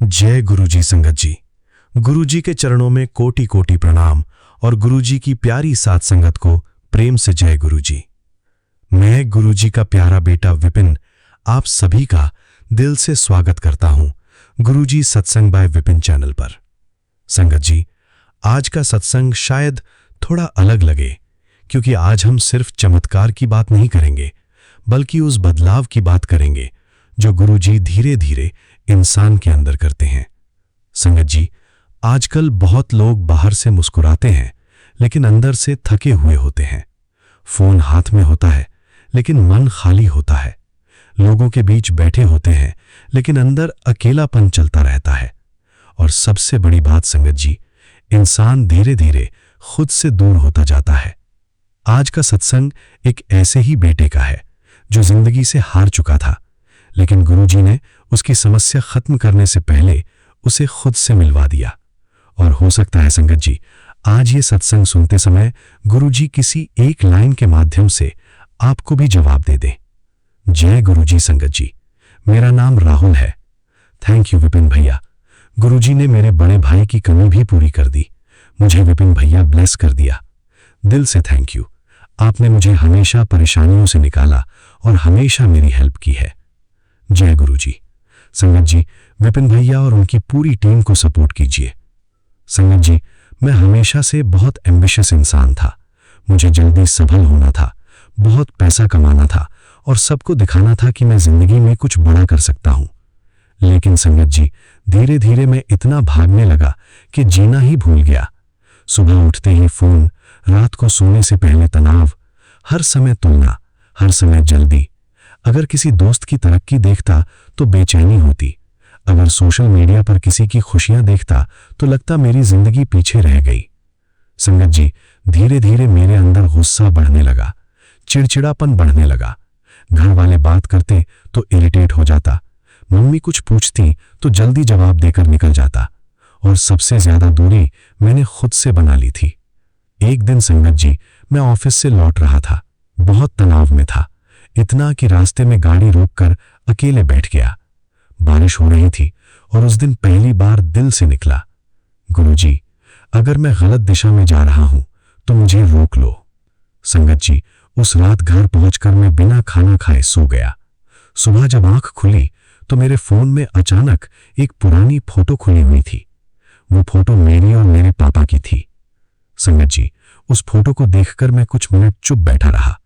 जय गुरुजी संगत जी। गुरुजी के चरणों में कोटि कोटि प्रणाम और गुरुजी की प्यारी साथ संगत को प्रेम से जय गुरुजी। मैं गुरुजी का प्यारा बेटा विपिन आप सभी का दिल से स्वागत करता हूं गुरुजी सत्संग बाय विपिन चैनल पर। संगत जी, आज का सत्संग शायद थोड़ा अलग लगे क्योंकि आज हम सिर्फ चमत्कार की बात नहीं करेंगे बल्कि उस बदलाव की बात करेंगे जो गुरुजी धीरे धीरे इंसान के अंदर करते हैं। संगत जी, आजकल बहुत लोग बाहर से मुस्कुराते हैं लेकिन अंदर से थके हुए होते हैं। फोन हाथ में होता है लेकिन मन खाली होता है। लोगों के बीच बैठे होते हैं लेकिन अंदर अकेलापन चलता रहता है। और सबसे बड़ी बात संगत जी, इंसान धीरे धीरे खुद से दूर होता जाता है। आज का सत्संग एक ऐसे ही बेटे का है जो जिंदगी से हार चुका था, लेकिन गुरुजी ने उसकी समस्या खत्म करने से पहले उसे खुद से मिलवा दिया। और हो सकता है संगत जी, आज ये सत्संग सुनते समय गुरुजी किसी एक लाइन के माध्यम से आपको भी जवाब दे दें। जय गुरुजी संगत जी, मेरा नाम राहुल है। थैंक यू विपिन भैया। गुरुजी ने मेरे बड़े भाई की कमी भी पूरी कर दी। मुझे विपिन भैया ब्लेस कर दिया। दिल से थैंक यू। आपने मुझे हमेशा परेशानियों से निकाला और हमेशा मेरी हेल्प की है। जय गुरुजी। संगत जी, विपिन भैया और उनकी पूरी टीम को सपोर्ट कीजिए। संगत जी, मैं हमेशा से बहुत एम्बिशियस इंसान था। मुझे जल्दी सफल होना था, बहुत पैसा कमाना था और सबको दिखाना था कि मैं जिंदगी में कुछ बड़ा कर सकता हूं। लेकिन संगत जी, धीरे धीरे मैं इतना भागने लगा कि जीना ही भूल गया। सुबह उठते ही फोन, रात को सोने से पहले तनाव, हर समय तुलना, हर समय जल्दी। अगर किसी दोस्त की तरक्की देखता तो बेचैनी होती। अगर सोशल मीडिया पर किसी की खुशियां देखता तो लगता मेरी जिंदगी पीछे रह गई। संगत जी, धीरे धीरे मेरे अंदर गुस्सा बढ़ने लगा, चिड़चिड़ापन बढ़ने लगा। घर वाले बात करते तो इरिटेट हो जाता। मम्मी कुछ पूछती तो जल्दी जवाब देकर निकल जाता। और सबसे ज्यादा दूरी मैंने खुद से बना ली थी। एक दिन संगत जी, मैं ऑफिस से लौट रहा था। बहुत तनाव में था, इतना कि रास्ते में गाड़ी रोककर अकेले बैठ गया। बारिश हो रही थी और उस दिन पहली बार दिल से निकला, गुरुजी, अगर मैं गलत दिशा में जा रहा हूं तो मुझे रोक लो। संगत जी, उस रात घर पहुंचकर मैं बिना खाना खाए सो गया। सुबह जब आंख खुली तो मेरे फोन में अचानक एक पुरानी फोटो खुली हुई थी। वो फोटो मेरी और मेरे पापा की थी। संगत जी, उस फोटो को देखकर मैं कुछ मिनट चुप बैठा रहा,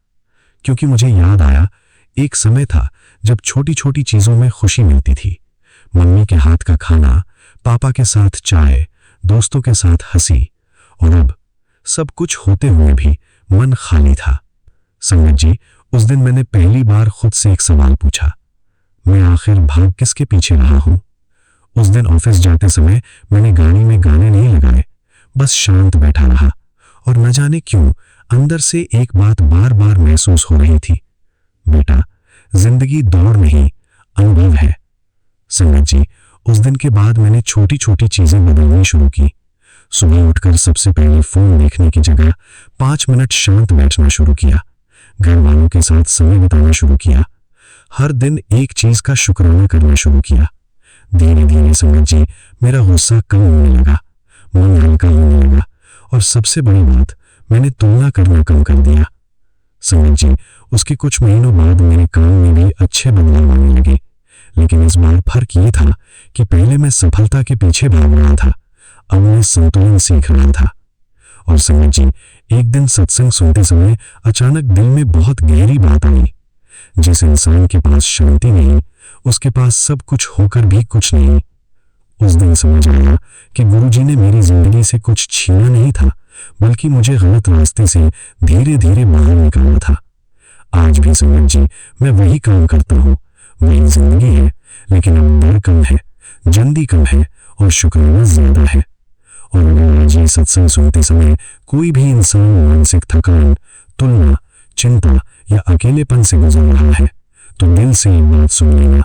क्योंकि मुझे याद आया एक समय था जब छोटी छोटी चीजों में खुशी मिलती थी। मम्मी के हाथ का खाना, पापा के साथ चाय, दोस्तों के साथ हंसी। और अब सब कुछ होते हुए भी मन खाली था। संगत जी, उस दिन मैंने पहली बार खुद से एक सवाल पूछा, मैं आखिर भाग किसके पीछे रहा हूं? उस दिन ऑफिस जाते समय मैंने गाड़ी में गाने नहीं लगाए, बस शांत बैठा रहा। और न जाने क्यों अंदर से एक बात बार बार महसूस हो रही थी, बेटा, जिंदगी दौड़ नहीं, अनुभव है। संगत जी, उस दिन के बाद मैंने छोटी छोटी चीजें बदलनी शुरू की। सुबह उठकर सबसे पहले फोन देखने की जगह 5 मिनट शांत बैठना शुरू किया। घर वालों के साथ समय बिताना शुरू किया। हर दिन एक चीज का शुक्राना करना शुरू किया। धीरे धीरे संगत जी, मेरा गुस्सा कम होने लगा, मन हल्का होने लगा और सबसे बड़ी बात, मैंने तुलना करना कम कर दिया। संगत जी, उसके कुछ महीनों बाद मेरे काम में भी अच्छे बदलाव आने लगे। लेकिन इस बार फर्क ये था कि पहले मैं सफलता के पीछे भाग रहा था, अब मैं संतुलन सीख रहा था। और संगत जी, एक दिन सत्संग सुनते समय अचानक दिल में बहुत गहरी बात आई। जिस इंसान के पास शांति नहीं, उसके पास सब कुछ होकर भी कुछ नहीं। उस दिन समझ आया कि गुरुजी ने मेरी जिंदगी से कुछ छीना नहीं था, बल्कि मुझे गलत रास्ते से धीरे धीरे बाहर निकालना था। आज भी संगत जी, मैं वही काम करता हूँ, वही जिंदगी है, लेकिन अब डर कम है, जल्दी कम है और शुक्राना ज्यादा है। और अगर आज ये सत्संग सुनते समय कोई भी इंसान मानसिक थकान, तुलना, चिंता या अकेलेपन से गुजर रहा है तो दिल से एक बात सुन लेना,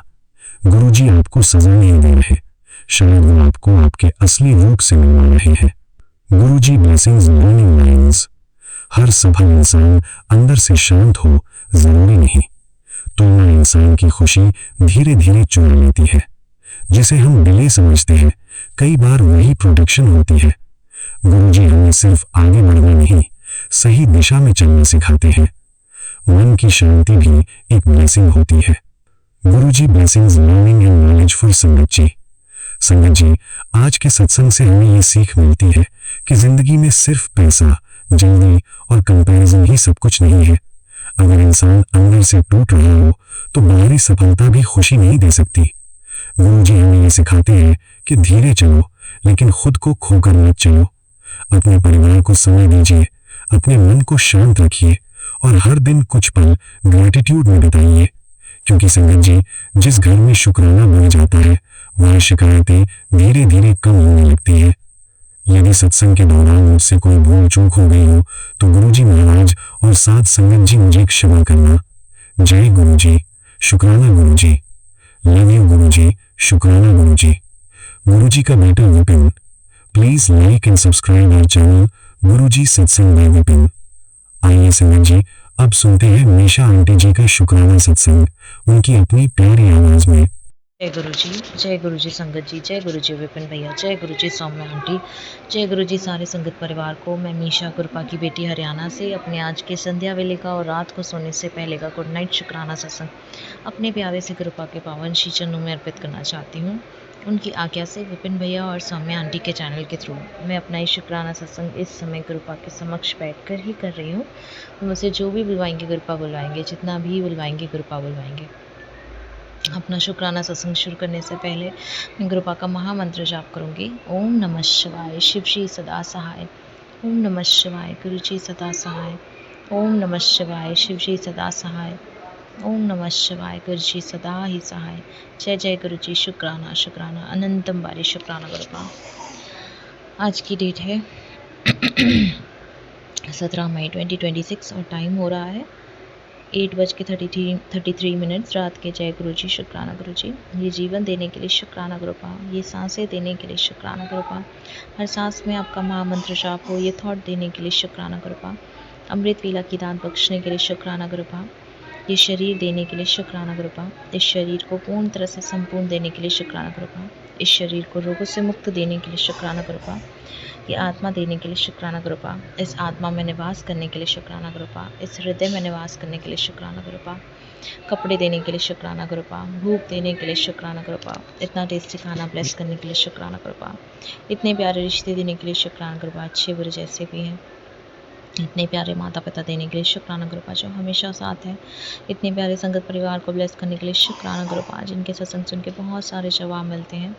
गुरुजी आपको सजा नहीं दे रहे, शायद वो आपको आपके असली रूप से मिलवा रहे हैं। गुरुजी ब्लेसिंग्स लर्निंग लाइन्स। हर सफल इंसान अंदर से शांत हो जरूरी नहीं। तुलना इंसान की खुशी धीरे धीरे चुरा लेती है। जिसे हम डिले समझते हैं, कई बार वही प्रोटेक्शन होती है। गुरुजी हमें सिर्फ आगे बढ़ना नहीं, सही दिशा में चलना सिखाते हैं। मन की शांति भी एक ब्लेसिंग होती है। Guruji blessings learning and knowledge for संगत जी। संगत जी, आज के सत्संग से हमें ये सीख मिलती है कि जिंदगी में सिर्फ पैसा, जल्दी और कंपैरिजन ही सब कुछ नहीं है। अगर इंसान अंदर से टूट रहा हो तो बाहरी सफलता भी खुशी नहीं दे सकती। गुरुजी हमें ये सिखाते हैं कि धीरे चलो, लेकिन खुद को खोकर मत चलो। अपने परिवार को समय दीजिए, अपने मन को शांत रखिए और हर दिन कुछ पल ग्रेटिट्यूड में बिताइए। क्योंकि संगत जी, जिस घर में शुक्राना बढ़ जाता है, वहां शिकायतें धीरे धीरे कम होने लगती है। यदि सत्संग के दौरान मुझसे कोई भूल चूक हो गई हो तो गुरुजी महाराज और साथ संगत जी मुझे क्षमा करना। जय गुरुजी। शुक्राना गुरुजी। लव यू गुरुजी। शुक्राना गुरुजी। गुरुजी का बेटा Vipin. Please like and subscribe our channel Guruji सत्संग बाय विपिन। आइए संगत जी, अब सुनते हैं मीशा आंटी जी का शुक्राना सत्संग, उनकी अपनी प्यारी आवाज में। जय गुरु जी संगत जी, जय गुरु जी विपिन भैया, जय गुरु जी सौम्या आंटी, जय गुरु जी सारे संगत परिवार को। मैं मीशा गुरपा की बेटी हरियाणा से अपने आज के संध्या वेले का और रात को सोने से पहले का गुड नाइट शुक्राना सत्संग अपने प्यारे से गुरपा के पावन श्री चरणों में अर्पित करना चाहती हूँ। उनकी आज्ञा से विपिन भैया और सौम्या आंटी के चैनल के थ्रू मैं अपना ये शुक्राना सत्संग इस समय गुरपा के समक्ष बैठ कर ही कर रही हूँ। मुझसे जो भी बुलवाएंगे गुरपा बुलवाएंगे, जितना भी बुलवाएंगे गुरपा बुलवाएंगे। अपना शुक्राना सत्संग शुरू करने से पहले मैं गुरुपा का महामंत्र जाप करूंगी। ओम नमः शिवाय, शिव जी सदा सहाय। ओम नमः शिवाय, गुरु जी सदा सहाय। ओम नमः शिवाय, शिव जी सदा सहाय। ओम नमः शिवाय, गुरु जी सदा ही सहाय। जय जय गुरु जी। शुक्राना शुक्राना अनंतम बारी शुक्राना गुरुपा। आज की डेट है 17 मई 2026 और टाइम हो रहा है 8:33 रात के। जय गुरु जी। शुक्राना गुरु जी। ये जीवन देने के लिए शुक्राना गुरुपा, ये सांसें देने के लिए शुक्राना गुरुपा, हर सांस में आपका महामंत्र जाप हो, ये थॉट देने के लिए शुक्राना गुरुपा, अमृत वेला की दान बख्शने के लिए शुक्राना गुरुपा, ये शरीर देने के लिए शुक्राना गुरुपा, इस शरीर को पूर्ण तरह से संपूर्ण देने के लिए शुक्राना गुरुपा, इस शरीर को रोगों से मुक्त देने के लिए शुक्राना गुरुपा, ये आत्मा देने के लिए शुक्राना गुरुपा, इस आत्मा में निवास करने के लिए शुक्राना गुरुपा, इस हृदय में निवास करने के लिए शुक्राना गुरुपा, कपड़े देने के लिए शुक्राना गुरुपा, भूख देने के लिए शुक्राना गुरुपा, इतना टेस्टी खाना ब्लेस करने के लिए शुक्राना गुरुपा, इतने प्यारे रिश्ते देने के लिए शुक्राना गुरुपा, अच्छे बुरे जैसे भी हैं, इतने प्यारे माता पिता देने के लिए शुक्राना गुरुपा जो हमेशा साथ है, इतने प्यारे संगत परिवार को ब्लेस करने के लिए शुक्राना गुरुपा जिनके सत्संग सुन के बहुत सारे जवाब मिलते हैं,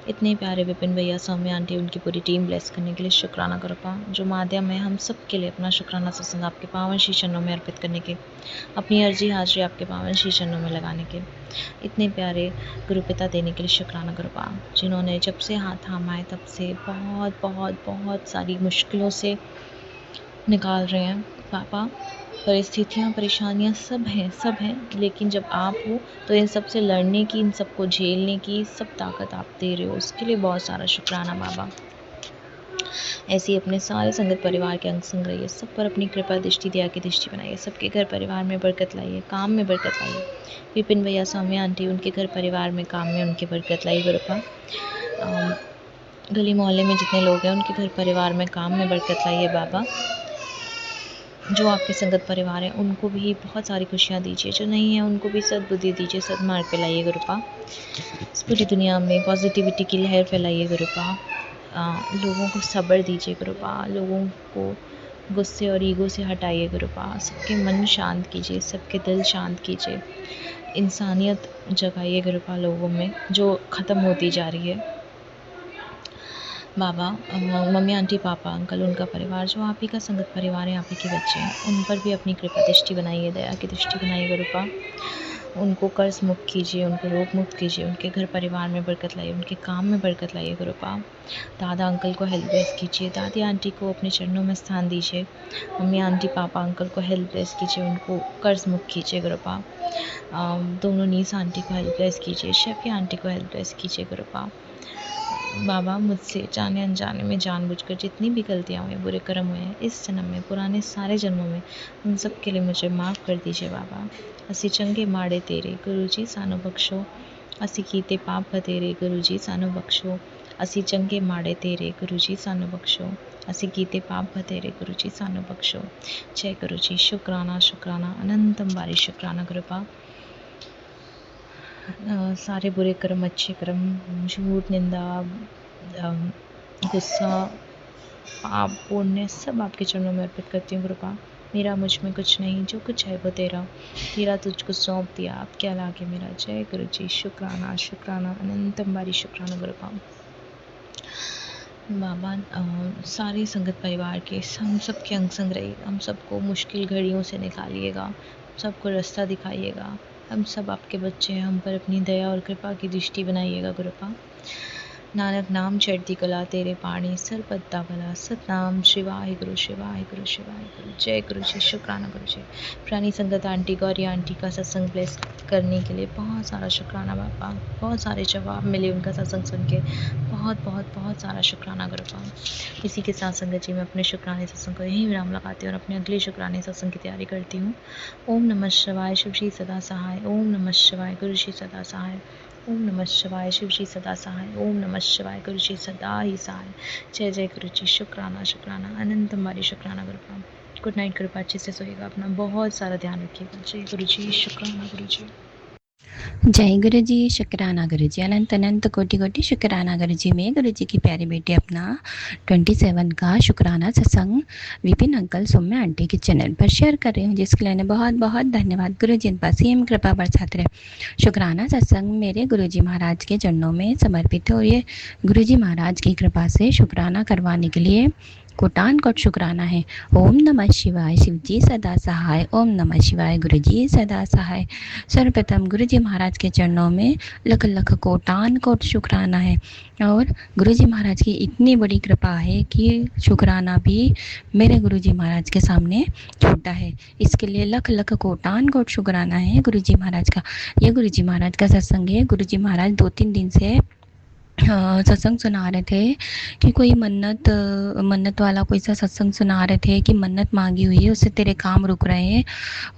इतने प्यारे विपिन भैया, सौम्या आंटी, उनकी पूरी टीम ब्लेस करने के लिए शुक्राना गुरुपा जो माध्यम है हम सब के लिए अपना शुक्राना सत्संग आपके पावन श्री चरणों में अर्पित करने के, अपनी अर्जी हाजिरी आपके पावन श्री चरणों में लगाने के, इतने प्यारे गुरुपिता देने के लिए शुक्राना गुरुपा जिन्होंने जब से हाथ थामा है तब से बहुत बहुत बहुत सारी मुश्किलों से निकाल रहे हैं पापा। परिस्थितियाँ, परेशानियाँ सब हैं, लेकिन जब आप हो तो इन सब से लड़ने की, इन सबको झेलने की सब ताकत आप दे रहे हो, उसके लिए बहुत सारा शुक्राना बाबा। ऐसे ही अपने सारे संगत परिवार के अंग संग रहिए, सब पर अपनी कृपा दृष्टि दया की दृष्टि बनाइए, सबके घर परिवार में बरकत लाइए, काम में बरकत लाइए। विपिन भैया, सौम्या आंटी, उनके घर परिवार में, काम में उनकी बरकत लाइए गुरुपा। गली मोहल्ले में जितने लोग हैं उनके घर परिवार में, काम में बरकत लाइए बाबा। जो आपके संगत परिवार हैं उनको भी बहुत सारी खुशियाँ दीजिए, जो नहीं है उनको भी सद्बुद्धि दीजिए, सदमार्ग फैलाइए गुरुपा। इस पूरी दुनिया में पॉजिटिविटी की लहर फैलाइए गुरुपा। लोगों को सब्र दीजिए गुरुपा, लोगों को गुस्से और ईगो से हटाइए गुरुपा, सबके मन शांत कीजिए, सबके दिल शांत कीजिए, इंसानियत जगाइए गुरुपा लोगों में जो ख़त्म होती जा रही है बाबा। मम्मी आंटी पापा अंकल उनका परिवार जो आप ही का संगत परिवार है, आप ही के बच्चे हैं, उन पर भी अपनी कृपा दृष्टि बनाइए, दया की दृष्टि बनाइए गुरुपा। उनको कर्ज मुक्त कीजिए, उनको रोग मुक्त कीजिए, उनके घर परिवार में बरकत लाइए, उनके काम में बरकत लाइए गुरुपा। दादा अंकल को हेल्प ब्लेस कीजिए, दादी आंटी को अपने चरणों में स्थान दीजिए, मम्मी आंटी पापा अंकल को हेल्प ब्लेस कीजिए, उनको कर्ज मुक्त कीजिए गुरुपा। दोनों नीस आंटी को हेल्प ब्लेस कीजिए, शेफी आंटी को हेल्प ब्लेस कीजिए गुरुपा। बाबा मुझसे जाने अनजाने में जानबूझकर जितनी भी गलतियाँ हुई, बुरे कर्म हुए हैं इस जन्म में, पुराने सारे जन्मों में, उन सब के लिए मुझे माफ़ कर दीजिए बाबा। असी चंगे माड़े तेरे गुरु जी सानू बख्शो, ਅਸੀਂ ਕੀਤੇ ਪਾਪ ਬਥੇਰੇ ਗੁਰੂ ਜੀ ਸਾਨੂੰ ਬਖਸ਼ੋ। ਅਸੀਂ ਚੰਗੇ ਮਾੜੇ ਤੇਰੇ ਗੁਰੂ ਜੀ ਸਾਨੂੰ ਬਖਸ਼ੋ। ਅਸੀਂ ਕੀਤੇ ਪਾਪ ਬਥੇਰੇ ਗੁਰੂ ਜੀ ਸਾਨੂੰ ਬਖਸ਼ੋ। ਜੈ ਗੁਰੂ ਜੀ। ਸ਼ੁਕਰਾਨਾ ਸ਼ੁਕਰਾਨਾ ਅਨੰਤ ਅੰਬਾਰੀ ਸ਼ੁਕਰਾਨਾ ਗੁਰੂ ਪਾ। सारे बुरे कर्म अच्छे कर्म झूठ निंदा गुस्सा पाप पुण्य सब आपके चरणों में अर्पित करती हूँ गुरुपा। मेरा मुझ में कुछ नहीं, जो कुछ है वो तेरा, तेरा तुझको सौंप दिया, आप क्या लागे मेरा। जय गुरु जी। शुक्राना शुक्राना अनंत अंबारी शुक्राना गुरुपा। बाबा सारे संगत परिवार के हम सबके अंग संग रही, हम सबको मुश्किल घड़ियों से निकालिएगा, सबको रास्ता दिखाइएगा। हम सब आपके बच्चे हैं, हम पर अपनी दया और कृपा की दृष्टि बनाइएगा गुरुपा। नानक नाम चढ़ती कला तेरे पाणी सर पत्ता भला, सतनाम शिवाय गुरु शिवाय गुरु शिवाय गुरु। जय गुरु जी। शुक्राना गुरु जी। पुरानी संगत आंटी गौरी आंटी का सत्संग ब्लेस करने के लिए बहुत सारा शुक्राना बाबा। बहुत सारे जवाब मिले उनका सत्संग सुन के, बहुत बहुत बहुत सारा शुक्राना गुरुपा। इसी के साथ संगत जी मैं अपने शुक्राने सत्संग को यहीं विराम लगाती हूँ और अपने अगले शुक्राने सत्संग की तैयारी करती हूँ। ओम नमः शिवाय शिव जी सदा सहाय। ओम नमः शिवाय गुरु जी सदा सहाय। ओम नमः शिवाय शिव जी सदा सहाय। ओम नमः शिवाय गुरु जी सदा ही सहाय। जय जय गुरु जी। शुक्राना शुक्राना अनंत हमारी शुक्राना गुरुपा। Good night गुरुपा। अच्छे से सोइएगा, अपना बहुत सारा ध्यान रखिएगा। जय गुरु जी। शुक्राना गुरु जी। जय गुरु जी। शुक्राना गुरु जी। अनंत अनंत कोटि कोटि शुक्राना गुरु जी। मैं गुरु जी की प्यारी बेटी अपना 27 का शुक्राना सत्संग विपिन अंकल सौम्या आंटी के चैनल पर शेयर कर रही हूँ, जिसके लिए बहुत बहुत धन्यवाद। गुरु जी इन पर सेम कृपा बरसाते रहे। शुक्राना सत्संग मेरे गुरु जी महाराज के चरणों में समर्पित है और ये गुरु जी महाराज की कृपा से शुक्राना करवाने के लिए कोटान कोट शुक्राना है। ओम नमः शिवाय शिव जी सदा सहाय। ओम नमः शिवाय गुरु जी सदा सहाय। सर्वप्रथम गुरु जी महाराज के चरणों में लख लख कोटान कोट शुक्राना है और गुरु जी महाराज की इतनी बड़ी कृपा है कि शुक्राना भी मेरे गुरु जी महाराज के सामने छोटा है। इसके लिए लख लख कोटान कोट शुक्राना है गुरु जी महाराज का। ये गुरु जी महाराज का सत्संग है। गुरु जी महाराज 2-3 दिन से सत्संग सुना रहे थे कि कोई मन्नत वाला कोई सा सत्संग सुना रहे थे कि मन्नत मांगी हुई है, उससे तेरे काम रुक रहे हैं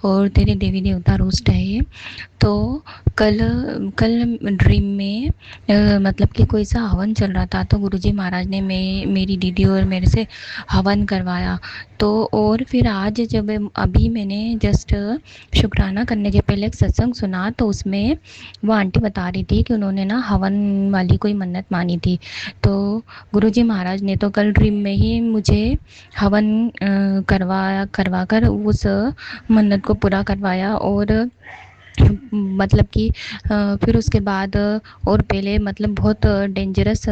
और तेरे देवी देवता रुष्ट है। तो कल ड्रीम में मतलब कि कोई सा हवन चल रहा था, तो गुरुजी महाराज ने मेरी दीदी और मेरे से हवन करवाया। तो और फिर आज जब अभी मैंने जस्ट शुक्राना करने के पहले एक सत्संग सुना, तो उसमें वो आंटी बता रही थी कि उन्होंने ना हवन वाली कोई मन्नत मानी थी। तो गुरुजी महाराज ने तो कल ड्रीम में ही मुझे हवन करवा कर उस मन्नत को पूरा करवाया। और मतलब कि फिर उसके बाद और पहले मतलब बहुत डेंजरस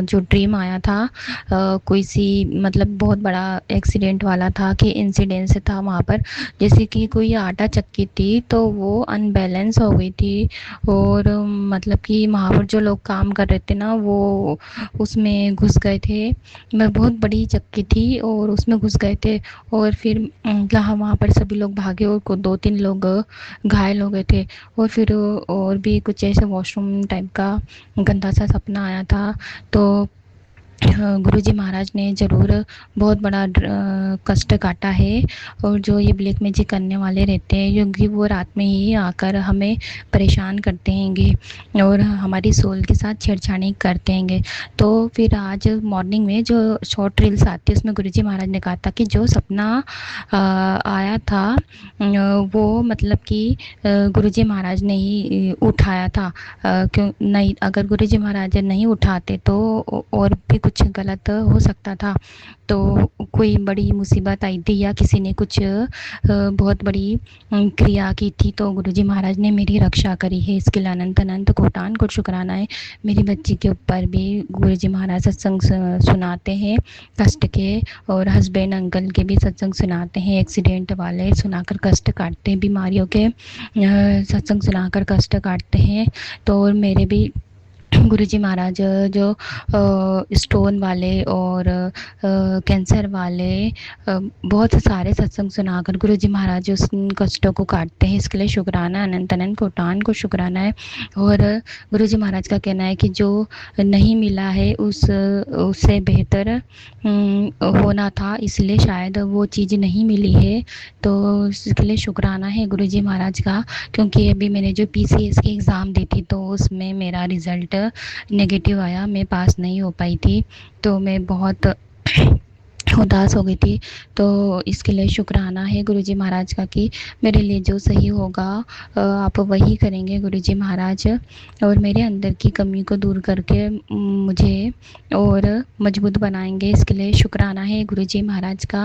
जो ड्रीम आया था, कोई सी मतलब बहुत बड़ा एक्सीडेंट वाला था कि इंसिडेंस था वहाँ पर, जैसे कि कोई आटा चक्की थी तो वो अनबैलेंस हो गई थी और मतलब कि वहाँ पर जो लोग काम कर रहे थे ना वो उसमें घुस गए थे। मैं बहुत बड़ी चक्की थी और उसमें घुस गए थे और फिर वहाँ पर सभी लोग भागे और 2-3 लोग घायल हो गए थे। और फिर और भी कुछ ऐसे वॉशरूम टाइप का गंदा सा सपना आया था। तो गुरुजी महाराज ने ज़रूर बहुत बड़ा कष्ट काटा है। और जो ये ब्लैक मैजिक करने वाले रहते हैं क्योंकि वो रात में ही आकर हमें परेशान करते हैंगे और हमारी सोल के साथ छेड़छाड़ी करते हैंगे। तो फिर आज मॉर्निंग में जो शॉर्ट रील्स आती है उसमें गुरुजी महाराज ने कहा था कि जो सपना आया था वो मतलब कि गुरुजी महाराज ने ही उठाया था। क्यों नहीं, अगर गुरुजी महाराज नहीं उठाते तो और भी कुछ गलत हो सकता था। तो कोई बड़ी मुसीबत आई थी या किसी ने कुछ बहुत बड़ी क्रिया की थी तो गुरुजी महाराज ने मेरी रक्षा करी है। इसके लिए अनंत अनंत कोटान कोट शुक्राना है। मेरी बच्ची के ऊपर भी गुरुजी महाराज सत्संग सुनाते हैं कष्ट के, और हस्बैंड अंकल के भी सत्संग सुनाते हैं एक्सीडेंट वाले, सुनाकर कष्ट काटते हैं, बीमारियों के सत्संग सुनाकर कष्ट काटते हैं। तो और मेरे भी गुरुजी महाराज जो स्टोन वाले और कैंसर वाले बहुत सारे सत्संग सुनाकर गुरुजी महाराज उस कष्टों को काटते हैं, इसके लिए शुक्राना। अनंत अनंत कोटान को शुक्राना है। और गुरुजी महाराज का कहना है कि जो नहीं मिला है उससे बेहतर होना था, इसलिए शायद वो चीज़ नहीं मिली है, तो इसके लिए शुक्राना है गुरुजी महाराज का। क्योंकि अभी मैंने जो पीसीएस की एग्ज़ाम दी थी तो उसमें मेरा रिज़ल्ट नेगेटिव आया, मैं पास नहीं हो पाई थी, तो मैं बहुत उदास हो गई थी। तो इसके लिए शुक्राना है गुरुजी महाराज का कि मेरे लिए जो सही होगा आप वही करेंगे गुरुजी महाराज, और मेरे अंदर की कमी को दूर करके मुझे और मजबूत बनाएंगे, इसके लिए शुक्राना है गुरुजी महाराज का।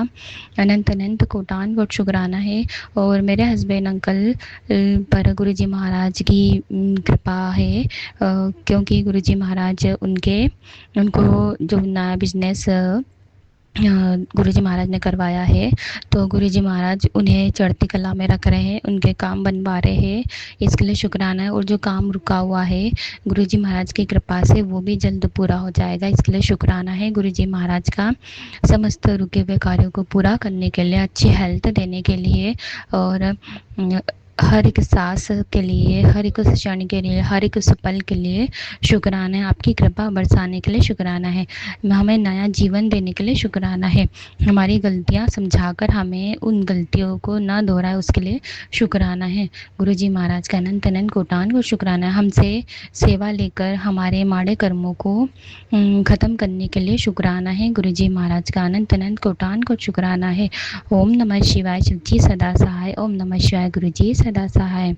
अनंत अनंत कोटान कोट शुक्राना है। और मेरे हस्बैंड अंकल पर गुरुजी महाराज की कृपा है, क्योंकि गुरुजी महाराज उनको जो नया बिजनेस गुरुजी महाराज ने करवाया है, तो गुरुजी महाराज उन्हें चढ़ती कला में रख रहे हैं, उनके काम बनवा रहे हैं, इसके लिए शुक्राना है। और जो काम रुका हुआ है गुरुजी महाराज की कृपा से वो भी जल्द पूरा हो जाएगा, इसके लिए शुक्राना है गुरुजी महाराज का। समस्त रुके हुए कार्यों को पूरा करने के लिए, अच्छी हेल्थ देने के लिए, और हर एक सांस के लिए, हर एक क्षण के लिए, हर एक पल के लिए शुक्राना है। आपकी कृपा बरसाने के लिए शुक्राना है। हमें नया जीवन देने के लिए शुक्राना है। हमारी गलतियां समझाकर हमें उन गलतियों को ना दोहराए, उसके लिए शुक्राना है। गुरुजी महाराज का अनंत अनंत कोटान को शुक्राना है। हमसे सेवा लेकर हमारे माड़े कर्मों को ख़त्म करने के लिए शुक्राना है। गुरुजी महाराज का अनंत अनंत कोटान को शुक्राना है। ओम नमः शिवाय। शिवजी सदा सहाय। ओम नमः शिवाय। गुरुजी सदा सहाय।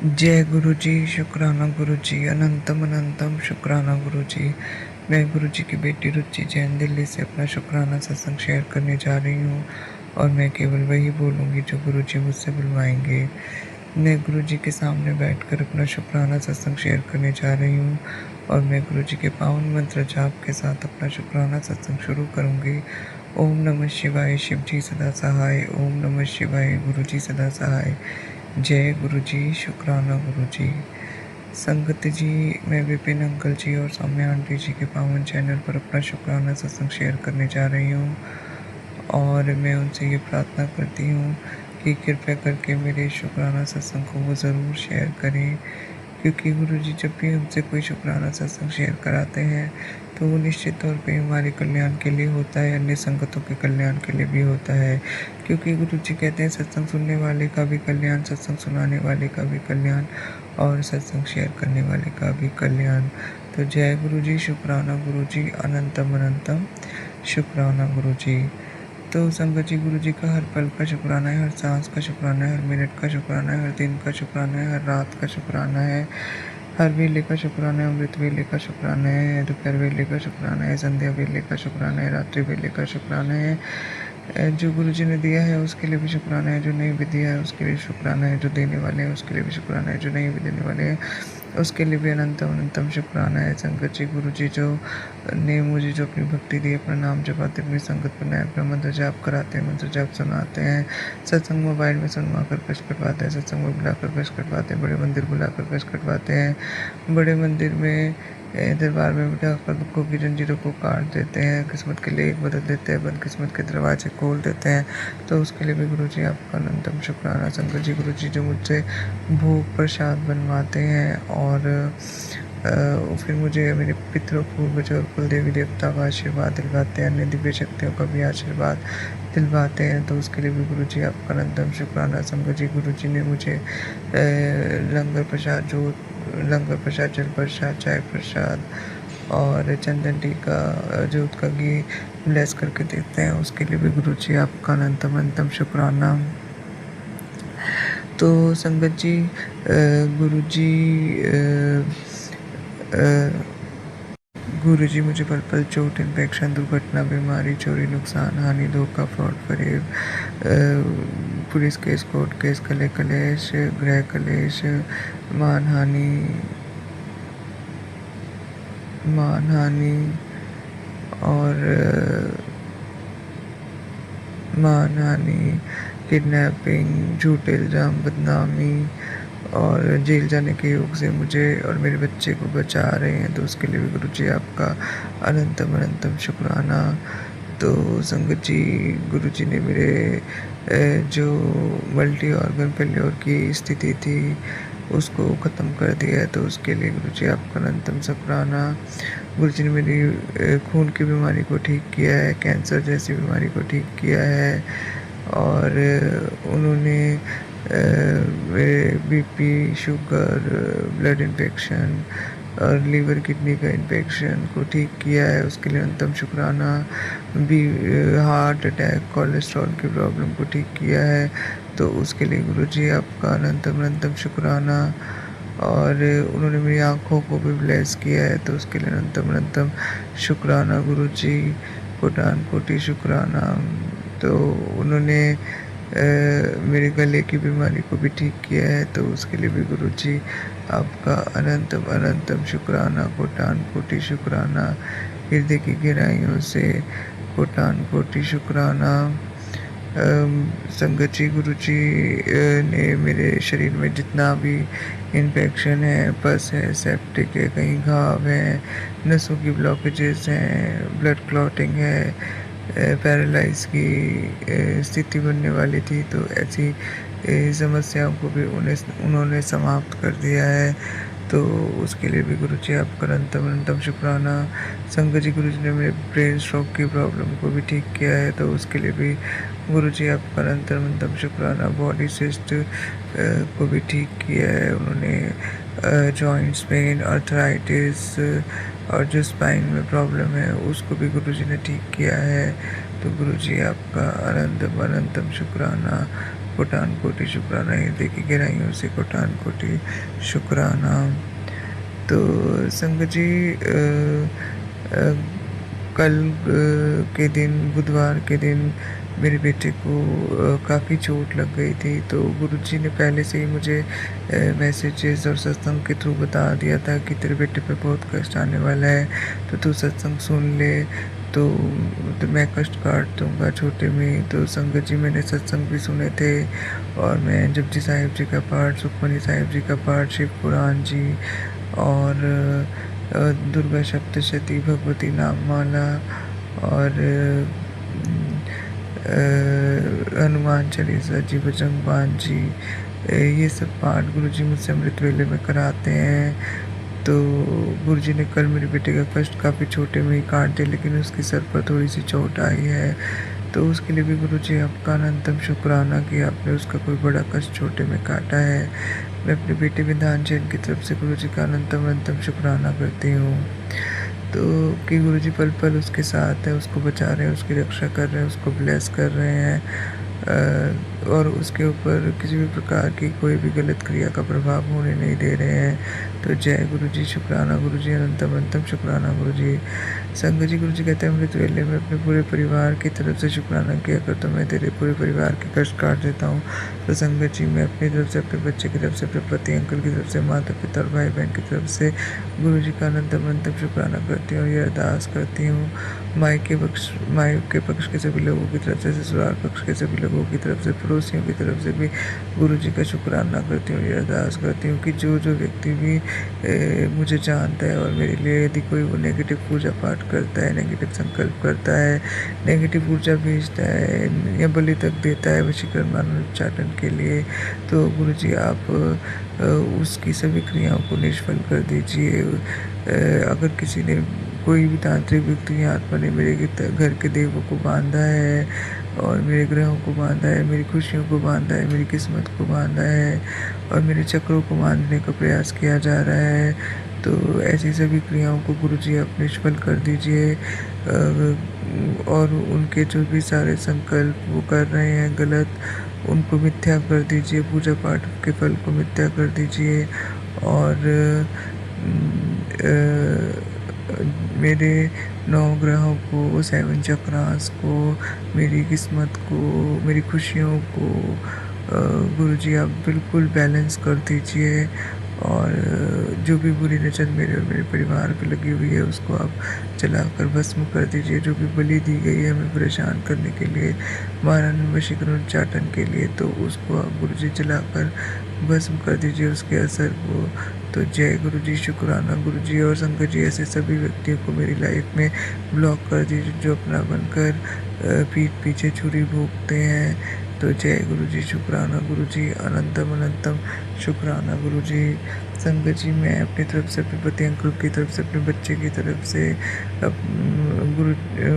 जय गुरुजी। शुक्राना गुरुजी। अनंतम अनंतम शुक्राना गुरुजी। मैं गुरुजी की बेटी रुचि जैन दिल्ली से अपना शुक्राना सत्संग शेयर करने जा रही हूँ, और मैं केवल वही बोलूँगी जो गुरुजी मुझसे बुलवाएंगे। मैं गुरुजी के सामने बैठकर अपना शुक्राना सत्संग शेयर करने जा रही हूँ, और मैं गुरुजी के पावन मंत्र जाप के साथ अपना शुक्राना सत्संग शुरू करूँगी। ओम नमः शिवाय। शिवजी सदा सहाय। ओम नमः शिवाय। गुरुजी सदा सहाय। जय गुरुजी। शुक्राना गुरुजी। संगत जी, मैं विपिन अंकल जी और सौम्या आंटी जी के पावन चैनल पर अपना शुक्राना सत्संग शेयर करने जा रही हूँ, और मैं उनसे ये प्रार्थना करती हूँ कि कृपया करके मेरे शुक्राना सत्संग को वो ज़रूर शेयर करें, क्योंकि गुरुजी जब भी हमसे कोई शुक्राना सत्संग शेयर कराते हैं तो वो निश्चित तौर पे हमारे कल्याण के लिए होता है, अन्य संगतों के कल्याण के लिए भी होता है, क्योंकि गुरुजी कहते हैं सत्संग सुनने वाले का भी कल्याण, सत्संग सुनाने वाले का भी कल्याण, और सत्संग शेयर करने वाले का भी कल्याण। तो जय गुरुजी। शुक्राना गुरुजी। अनंतम अनंतम शुक्राना गुरुजी। तो संगत जी, गुरुजी का हर पल का शुक्राना है, हर सांस का शुक्राना है, हर मिनट का शुक्राना है, हर दिन का शुक्राना है, हर रात का शुक्राना है, हर वेले का शुक्राना है, अमृत वेले का शुक्राना है, दोपहर वेले का शुक्राना है, संध्या वेले का शुक्राना है, रात्रि वेले का शुक्राना है। जो गुरुजी ने दिया है उसके लिए भी शुक्राना है, जो नहीं भी दिया है उसके लिए शुक्राना है, जो देने वाले हैं उसके लिए भी शुक्राना है, जो नहीं भी देने वाले हैं उसके लिए भी अनंतम अनंतम शुक्राना है। संगत जी, गुरुजी जो ने मुझे जो अपनी भक्ति दी, अपना नाम जपाते, अपनी संगत बनाए, अपना मंत्र जाप कराते हैं, मंत्र जाप सुनाते हैं, सत्संग मोबाइल में सुनवा कर कष्ट कटवाते हैं, सत्संग में बुलाकर कष्ट कटवाते हैं, बड़े मंदिर बुलाकर कष्ट कटवाते हैं, बड़े मंदिर में दरबार में बिठाकर दुखों की जंजीरों को काट देते हैं, किस्मत के लिए एक बदल देते हैं, बदकिस्मत के दरवाजे खोल देते हैं। तो उसके लिए भी गुरुजी आपका अनंतम शुक्राना। संगत जी, गुरुजी जो मुझसे भोग प्रसाद बनवाते हैं और फिर मुझे मेरे पितरों, पूर्वजों और कुल देवी देवता का आशीर्वाद दिलवाते हैं, अन्य दिव्य शक्तियों का भी आशीर्वाद दिलवाते हैं, तो उसके लिए भी गुरुजी आपका अनंतम शुक्राना। संगत जी, गुरुजी ने मुझे लंगर प्रसाद, जल प्रसाद, चाय प्रसाद और चंदन टीका, जोत का घी ब्लेस करके देते हैं, उसके लिए भी गुरुजी आपका अनंतम अनंतम शुक्राना। तो संगत जी, गुरुजी मुझे पल पल चोट, इन्फेक्शन, दुर्घटना, बीमारी, चोरी, नुकसान, हानि, धोखा, फ्रॉड, फरेब, पुलिस केस, कोर्ट केस, कले कलेश, गृह कलेश, मानहानि और किडनैपिंग, झूठे इल्ज़ाम, बदनामी और जेल जाने के योग से मुझे और मेरे बच्चे को बचा रहे हैं, तो उसके लिए भी गुरुजी आपका अनंतम अनंतम शुक्राना। तो संगत जी, गुरुजी ने मेरे जो मल्टी ऑर्गन फेल्योर की स्थिति थी उसको ख़त्म कर दिया है, तो उसके लिए गुरुजी आपका अनंतम शुक्राना। गुरुजी ने मेरी खून की बीमारी को ठीक किया है, कैंसर जैसी बीमारी को ठीक किया है, और उन्होंने मेरे बीपी, शुगर, ब्लड इन्फेक्शन और लीवर किडनी का इन्फेक्शन को ठीक किया है, उसके लिए अनंतम शुक्राना। भी हार्ट अटैक, कोलेस्ट्रॉल की प्रॉब्लम को ठीक किया है, तो उसके लिए गुरुजी आपका अनंतम अनंतम शुक्राना। और उन्होंने मेरी आँखों को भी ब्लेस किया है, तो उसके लिए अनंतम अनंतम शुक्राना गुरुजी, कोटान कोटि शुक्राना। तो उन्होंने मेरे गले की बीमारी को भी ठीक किया है, तो उसके लिए भी गुरुजी आपका अनंतम अनंतम शुक्राना, कोटान कोटि शुक्राना। हृदय की गहराइयों से कोटान कोटि शुक्राना। संगत जी, गुरुजी ने मेरे शरीर में जितना भी इन्फेक्शन है, पस है, सेप्टिक है, कहीं घाव है, नसों की ब्लॉकेजेस हैं, ब्लड क्लॉटिंग है, पैरालाइज की स्थिति बनने वाली थी, तो ऐसी समस्याओं को भी उन्होंने समाप्त कर दिया है, तो उसके लिए भी गुरुजी आपका अनंतम अनंतम शुक्राना। संगत जी, गुरुजी ने मेरे ब्रेन स्ट्रोक की प्रॉब्लम को भी ठीक किया है, तो उसके लिए भी गुरुजी आपका अनंतम अनंतम शुक्राना। बॉडी सिस्ट को भी ठीक किया है उन्होंने, जॉइंट्स पेन, अर्थराइटिस और जो स्पाइन में प्रॉब्लम है उसको भी गुरुजी ने ठीक किया है, तो गुरुजी आपका अनंतम अनंतम शुक्राना, कोटान कोटि शुक्राना। हृदय की गहराइयों से कोटान कोटि शुक्राना। तो संगत जी, कल के दिन, बुधवार के दिन मेरे बेटे को काफ़ी चोट लग गई थी, तो गुरुजी ने पहले से ही मुझे मैसेजेस और सत्संग के थ्रू बता दिया था कि तेरे बेटे पे बहुत कष्ट आने वाला है, तो तू सत्संग सुन ले, तो मैं कष्ट काट दूँगा छोटे में। तो संगत जी, मैंने सत्संग भी सुने थे, और मैं जपजी साहिब जी का पाठ, सुखमनी साहिब जी का पाठ, शिव पुराण जी और दुर्गा सप्तशती, भगवती नाम माला और हनुमान चालीसा जी, बजरंग बाण जी, ये सब पाठ गुरुजी मुझसे अमृत वेले में कराते हैं। तो गुरुजी ने कल मेरे बेटे का कष्ट काफ़ी छोटे में ही काट दिया, लेकिन उसकी सर पर थोड़ी सी चोट आई है, तो उसके लिए भी गुरुजी आपका अनंतम शुक्राना कि आपने उसका कोई बड़ा कष्ट छोटे में काटा है। मैं अपने बेटे विधान जैन की तरफ से गुरुजी का अनंतम अनंतम शुक्राना करती हूँ, तो कि गुरुजी पल पल उसके साथ है, उसको बचा रहे हैं, उसकी रक्षा कर रहे हैं, उसको ब्लेस कर रहे हैं, और उसके ऊपर किसी भी प्रकार की कोई भी गलत क्रिया का प्रभाव होने नहीं दे रहे हैं। तो जय गुरुजी, शुक्राना गुरुजी, अनंतम अनंतम शुक्राना गुरुजी। संगत जी, गुरुजी कहते हैं अमृत वेले में अपने पूरे परिवार की तरफ से शुक्राना किया कर, तो मैं तेरे पूरे परिवार के कष्ट काट देता हूँ। तो संगत जी, मैं अपनी तरफ से, अपने बच्चे की तरफ से, अपने पति अंकल की तरफ से, माता पिता और भाई बहन की तरफ से गुरुजी का अनंतम अनंतम शुक्राना करती हूँ और ये अरदास करती हूँ मायके पक्ष के सभी लोगों की तरफ से, ससुराल पक्ष के सभी लोगों की तरफ से, पड़ोसियों की तरफ से भी गुरुजी का शुक्राना करती हूँ, ये अरदास करती हूँ कि जो जो व्यक्ति भी मुझे जानता है और मेरे लिए यदि कोई वो नेगेटिव पूजा पाठ करता है, नेगेटिव संकल्प करता है, नेगेटिव ऊर्जा भेजता है या बलि तक देता है वशीकरण मानव उच्चाटन के लिए, तो गुरुजी आप उसकी सभी क्रियाओं को निष्फल कर दीजिए। अगर किसी ने, कोई भी तांत्रिक व्यक्ति आत्मा ने मेरे घर के देवों को बांधा है और मेरे ग्रहों को बांधा है, मेरी खुशियों को बांधा है, मेरी किस्मत को बांधा है और मेरे चक्रों को बांधने का प्रयास किया जा रहा है, तो ऐसी सभी क्रियाओं को गुरुजी आप निष्फल कर दीजिए। और उनके जो भी सारे संकल्प वो कर रहे हैं गलत, उनको मिथ्या कर दीजिए, पूजा पाठ के फल को मिथ्या कर दीजिए। और मेरे 9 ग्रहों को, 7 चक्रास को, मेरी किस्मत को, मेरी खुशियों को गुरुजी आप बिल्कुल बैलेंस कर दीजिए और जो भी बुरी नज़र मेरे और मेरे परिवार पे लगी हुई है उसको आप जलाकर भस्म कर दीजिए। जो भी बलि दी गई है हमें परेशान करने के लिए, मारन वशीकरण उच्चाटन के लिए, तो उसको आप गुरु जी जलाकर भस्म कर दीजिए उसके असर को। तो जय गुरु जी, शुक्राना गुरु जी। और संकट जी ऐसे सभी व्यक्तियों को मेरी लाइफ में ब्लॉक कर दीजिए जो अपना बनकर पीठ पीछे छुरी भोंकते हैं। तो जय गुरु जी, शुक्राना गुरु जी, अनंतम अनंतम शुक्राना गुरु जी। संगत जी मैं अपनी तरफ से, अपने पति अंकुर की तरफ से, अपने बच्चे की तरफ से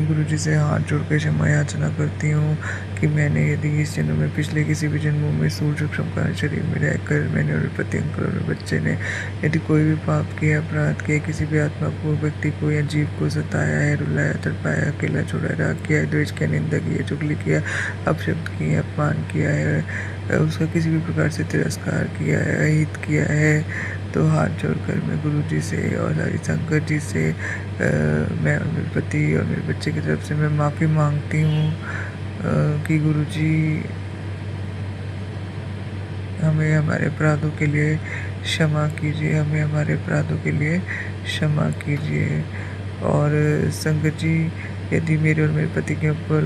गुरु जी से हाथ जोड़ के क्षमा याचना करती हूँ कि मैंने यदि इस जन्म में, पिछले किसी भी जन्मों में सूर्य क्षमता शरीर में रहकर मैंने और पति अंकुर और बच्चे ने यदि कोई भी पाप किया, अपराध किया, किसी भी आत्मा को, व्यक्ति को या जीव को सताया है, रुलाया, तड़पाया, अकेला छोड़ा, राग किया है, द्वेष किया, निंदा की है, चुगली किया, अपशब्द किए, अपमान किया है, उसका किसी भी प्रकार से तिरस्कार किया है, अहित किया है, तो हाथ जोड़कर मैं गुरु जी से और सारी संगत जी से मैं और मेरे पति और मेरे बच्चे की तरफ से मैं माफ़ी मांगती हूँ कि गुरु जी हमें हमारे अपराधों के लिए क्षमा कीजिए, हमें हमारे अपराधों के लिए क्षमा कीजिए। और संगत जी यदि मेरे और मेरे पति के ऊपर,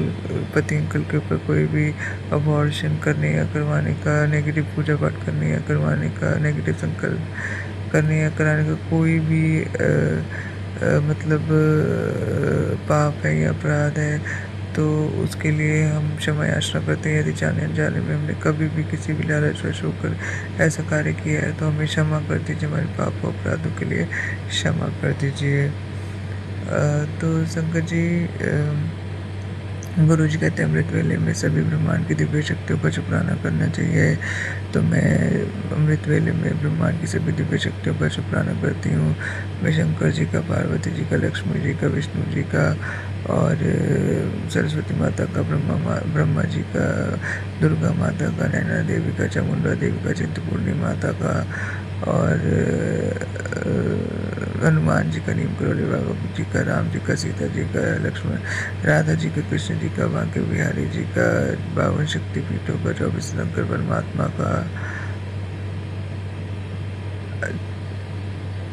पति अंकल के ऊपर कोई भी अबॉर्शन करने या करवाने का, नेगेटिव पूजा पाठ करने या करवाने का, नेगेटिव संकल्प करने या कराने का कोई भी मतलब पाप है या अपराध है, तो उसके लिए हम क्षमा याचना करते हैं। यदि जाने अनजाने में हमने कभी भी किसी भी लालच होकर ऐसा कार्य किया है तो हमें क्षमा कर दीजिए, हमारे पाप और अपराधों के लिए क्षमा कर दीजिए। तो संकट जी गुरु जी कहते हैं अमृत वेले में सभी ब्रह्मांड की दिव्य शक्तियों का शुक्राना करना चाहिए। तो मैं अमृत वेले में ब्रह्मांड की सभी दिव्य शक्तियों का शुक्राना करती हूँ। मैं शंकर जी का, पार्वती जी का, लक्ष्मी जी का, विष्णु जी का और सरस्वती माता का, ब्रह्मा जी का, दुर्गा माता का, नैना देवी का, चामुंडा देवी का, चिंतपूर्णी माता का और हनुमान जी का, नीम करोली बाबा जी का, राम जी का, सीता जी का, लक्ष्मण, राधा जी का, कृष्ण जी का, बांके बिहारी जी का, 52 शक्तिपीठों का, 24 शंकर परमात्मा का,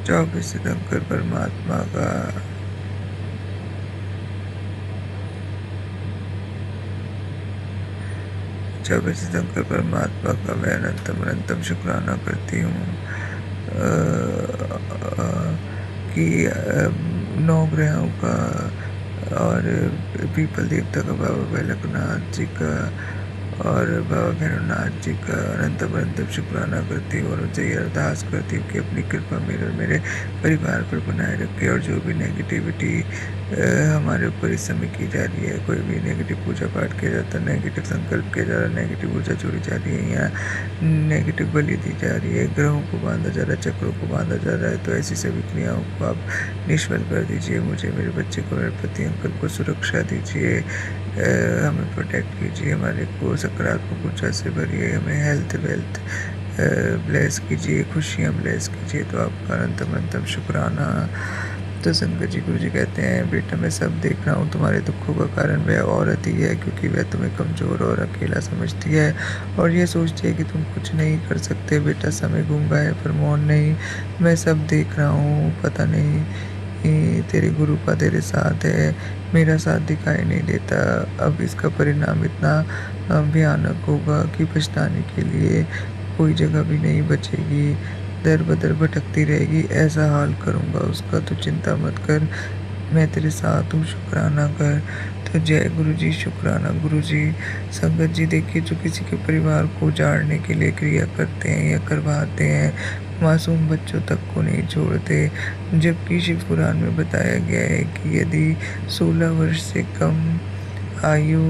24 शंकर परमात्मा का, शंकर परमात्मा का मैं अनंतम अनंतम शुक्राना करती हूँ कि 9 ग्रहों का और पीपल देवता का, बाबा बैलकनाथ जी का और बाबा भैरवनाथ जी का अनंतम अनंतम शुक्राना करती हूँ और उनसे ये अरदास करती हूँ कि अपनी कृपा मेरे और मेरे परिवार पर बनाए रखे। और जो भी नेगेटिविटी हमारे ऊपर इस समय की जा रही है, कोई भी नेगेटिव पूजा पाठ किया जाता है, नेगेटिव संकल्प किया जा रहा है, नेगेटिव ऊर्जा जोड़ी जा रही है या नेगेटिव बलि दी जा रही है, ग्रहों को बांधा जा रहा है, चक्रों को बांधा जा रहा है, तो ऐसी सभी क्रियाओं को आप निष्फल कर दीजिए। मुझे, मेरे बच्चे को, मेरे पति अंकल को सुरक्षा दीजिए, हमें प्रोटेक्ट कीजिए, हमारे को सकारात्मक ऊर्जा से भरिए, हमें हेल्थ वेल्थ ब्लेस कीजिए, खुशियाँ ब्लेस कीजिए। तो आपका अनंतम अनंतम शुक्राना। तो शंकर जी, गुरु जी कहते हैं बेटा मैं सब देख रहा हूँ, तुम्हारे दुखों का कारण वह औरत ही है, क्योंकि वह तुम्हें कमज़ोर और अकेला समझती है और ये सोचती है कि तुम कुछ नहीं कर सकते। बेटा समय गूंगा है पर मौन नहीं, मैं सब देख रहा हूँ, पता नहीं तेरे गुरु का तेरे साथ है, मेरा साथ दिखाई नहीं देता। अब इसका परिणाम इतना भयानक होगा कि पछताने के लिए कोई जगह भी नहीं बचेगी, दर बदर भटकती रहेगी, ऐसा हाल करूँगा उसका। तो चिंता मत कर, मैं तेरे साथ हूँ, शुक्राना कर। तो जय गुरु जी, शुक्राना गुरु जी। संगत जी देखिए, जो किसी के परिवार को उजाड़ने के लिए क्रिया करते हैं या करवाते हैं, मासूम बच्चों तक को नहीं छोड़ते, जबकि शिव पुराण में बताया गया है कि यदि 16 वर्ष से कम आयु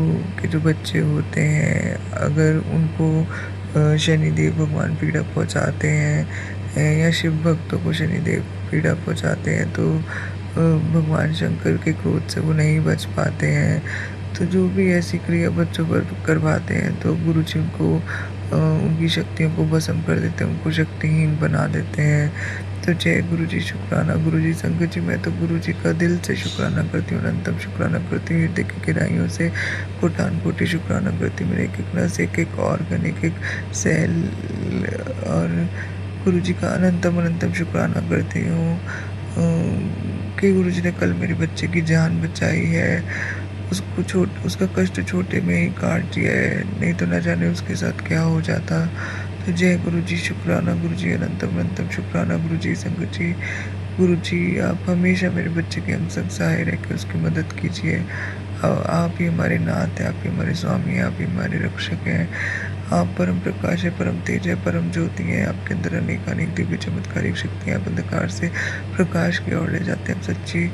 के जो बच्चे होते हैं, अगर उनको शनिदेव भगवान पीड़ा पहुंचाते हैं या शिव भक्तों को शनिदेव पीड़ा पहुंचाते हैं, तो भगवान शंकर के क्रोध से वो नहीं बच पाते हैं। तो जो भी ऐसी क्रिया बच्चों पर करवाते हैं, तो गुरु जी उनको उनकी शक्तियों को भस्म कर देते हैं, उनको शक्तिहीन बना देते हैं। तो जय गुरु जी, शुक्राना गुरु जी। संगत जी मैं तो गुरु जी का दिल से शुक्राना करती हूँ, अनंतम शुक्राना करती हूँ, हृदय की गहराइयों से कोटान कोटि शुक्राना करती हूँ। मेरे एक एक नस, एक एक ऑर्गन, एक एक सेल और गुरु जी का अनंतम अनंतम शुक्राना करती हूँ कि गुरु जी ने कल मेरे बच्चे की जान बचाई है। उसका कष्ट छोटे में ही काट दिया है, नहीं तो न जाने उसके साथ क्या हो जाता। तो जय गुरु जी, शुक्राना गुरु जी, अनंतम अनंतम शुक्राना गुरु जी, संगत जी। गुरु जी आप हमेशा मेरे बच्चे के हम संग सहाय रह के उसकी मदद कीजिए। आप ही हमारे नाथ हैं, आप ही हमारे स्वामी हैं, आप ही हमारे रक्षक हैं। आप परम प्रकाश है, परम तेज है, परम ज्योति है। आपके अंदर अनेक अनेक दिव्य चमत्कारिक शक्तियाँ आप अंधकार से प्रकाश की ओर ले जाते हैं। आप सच्ची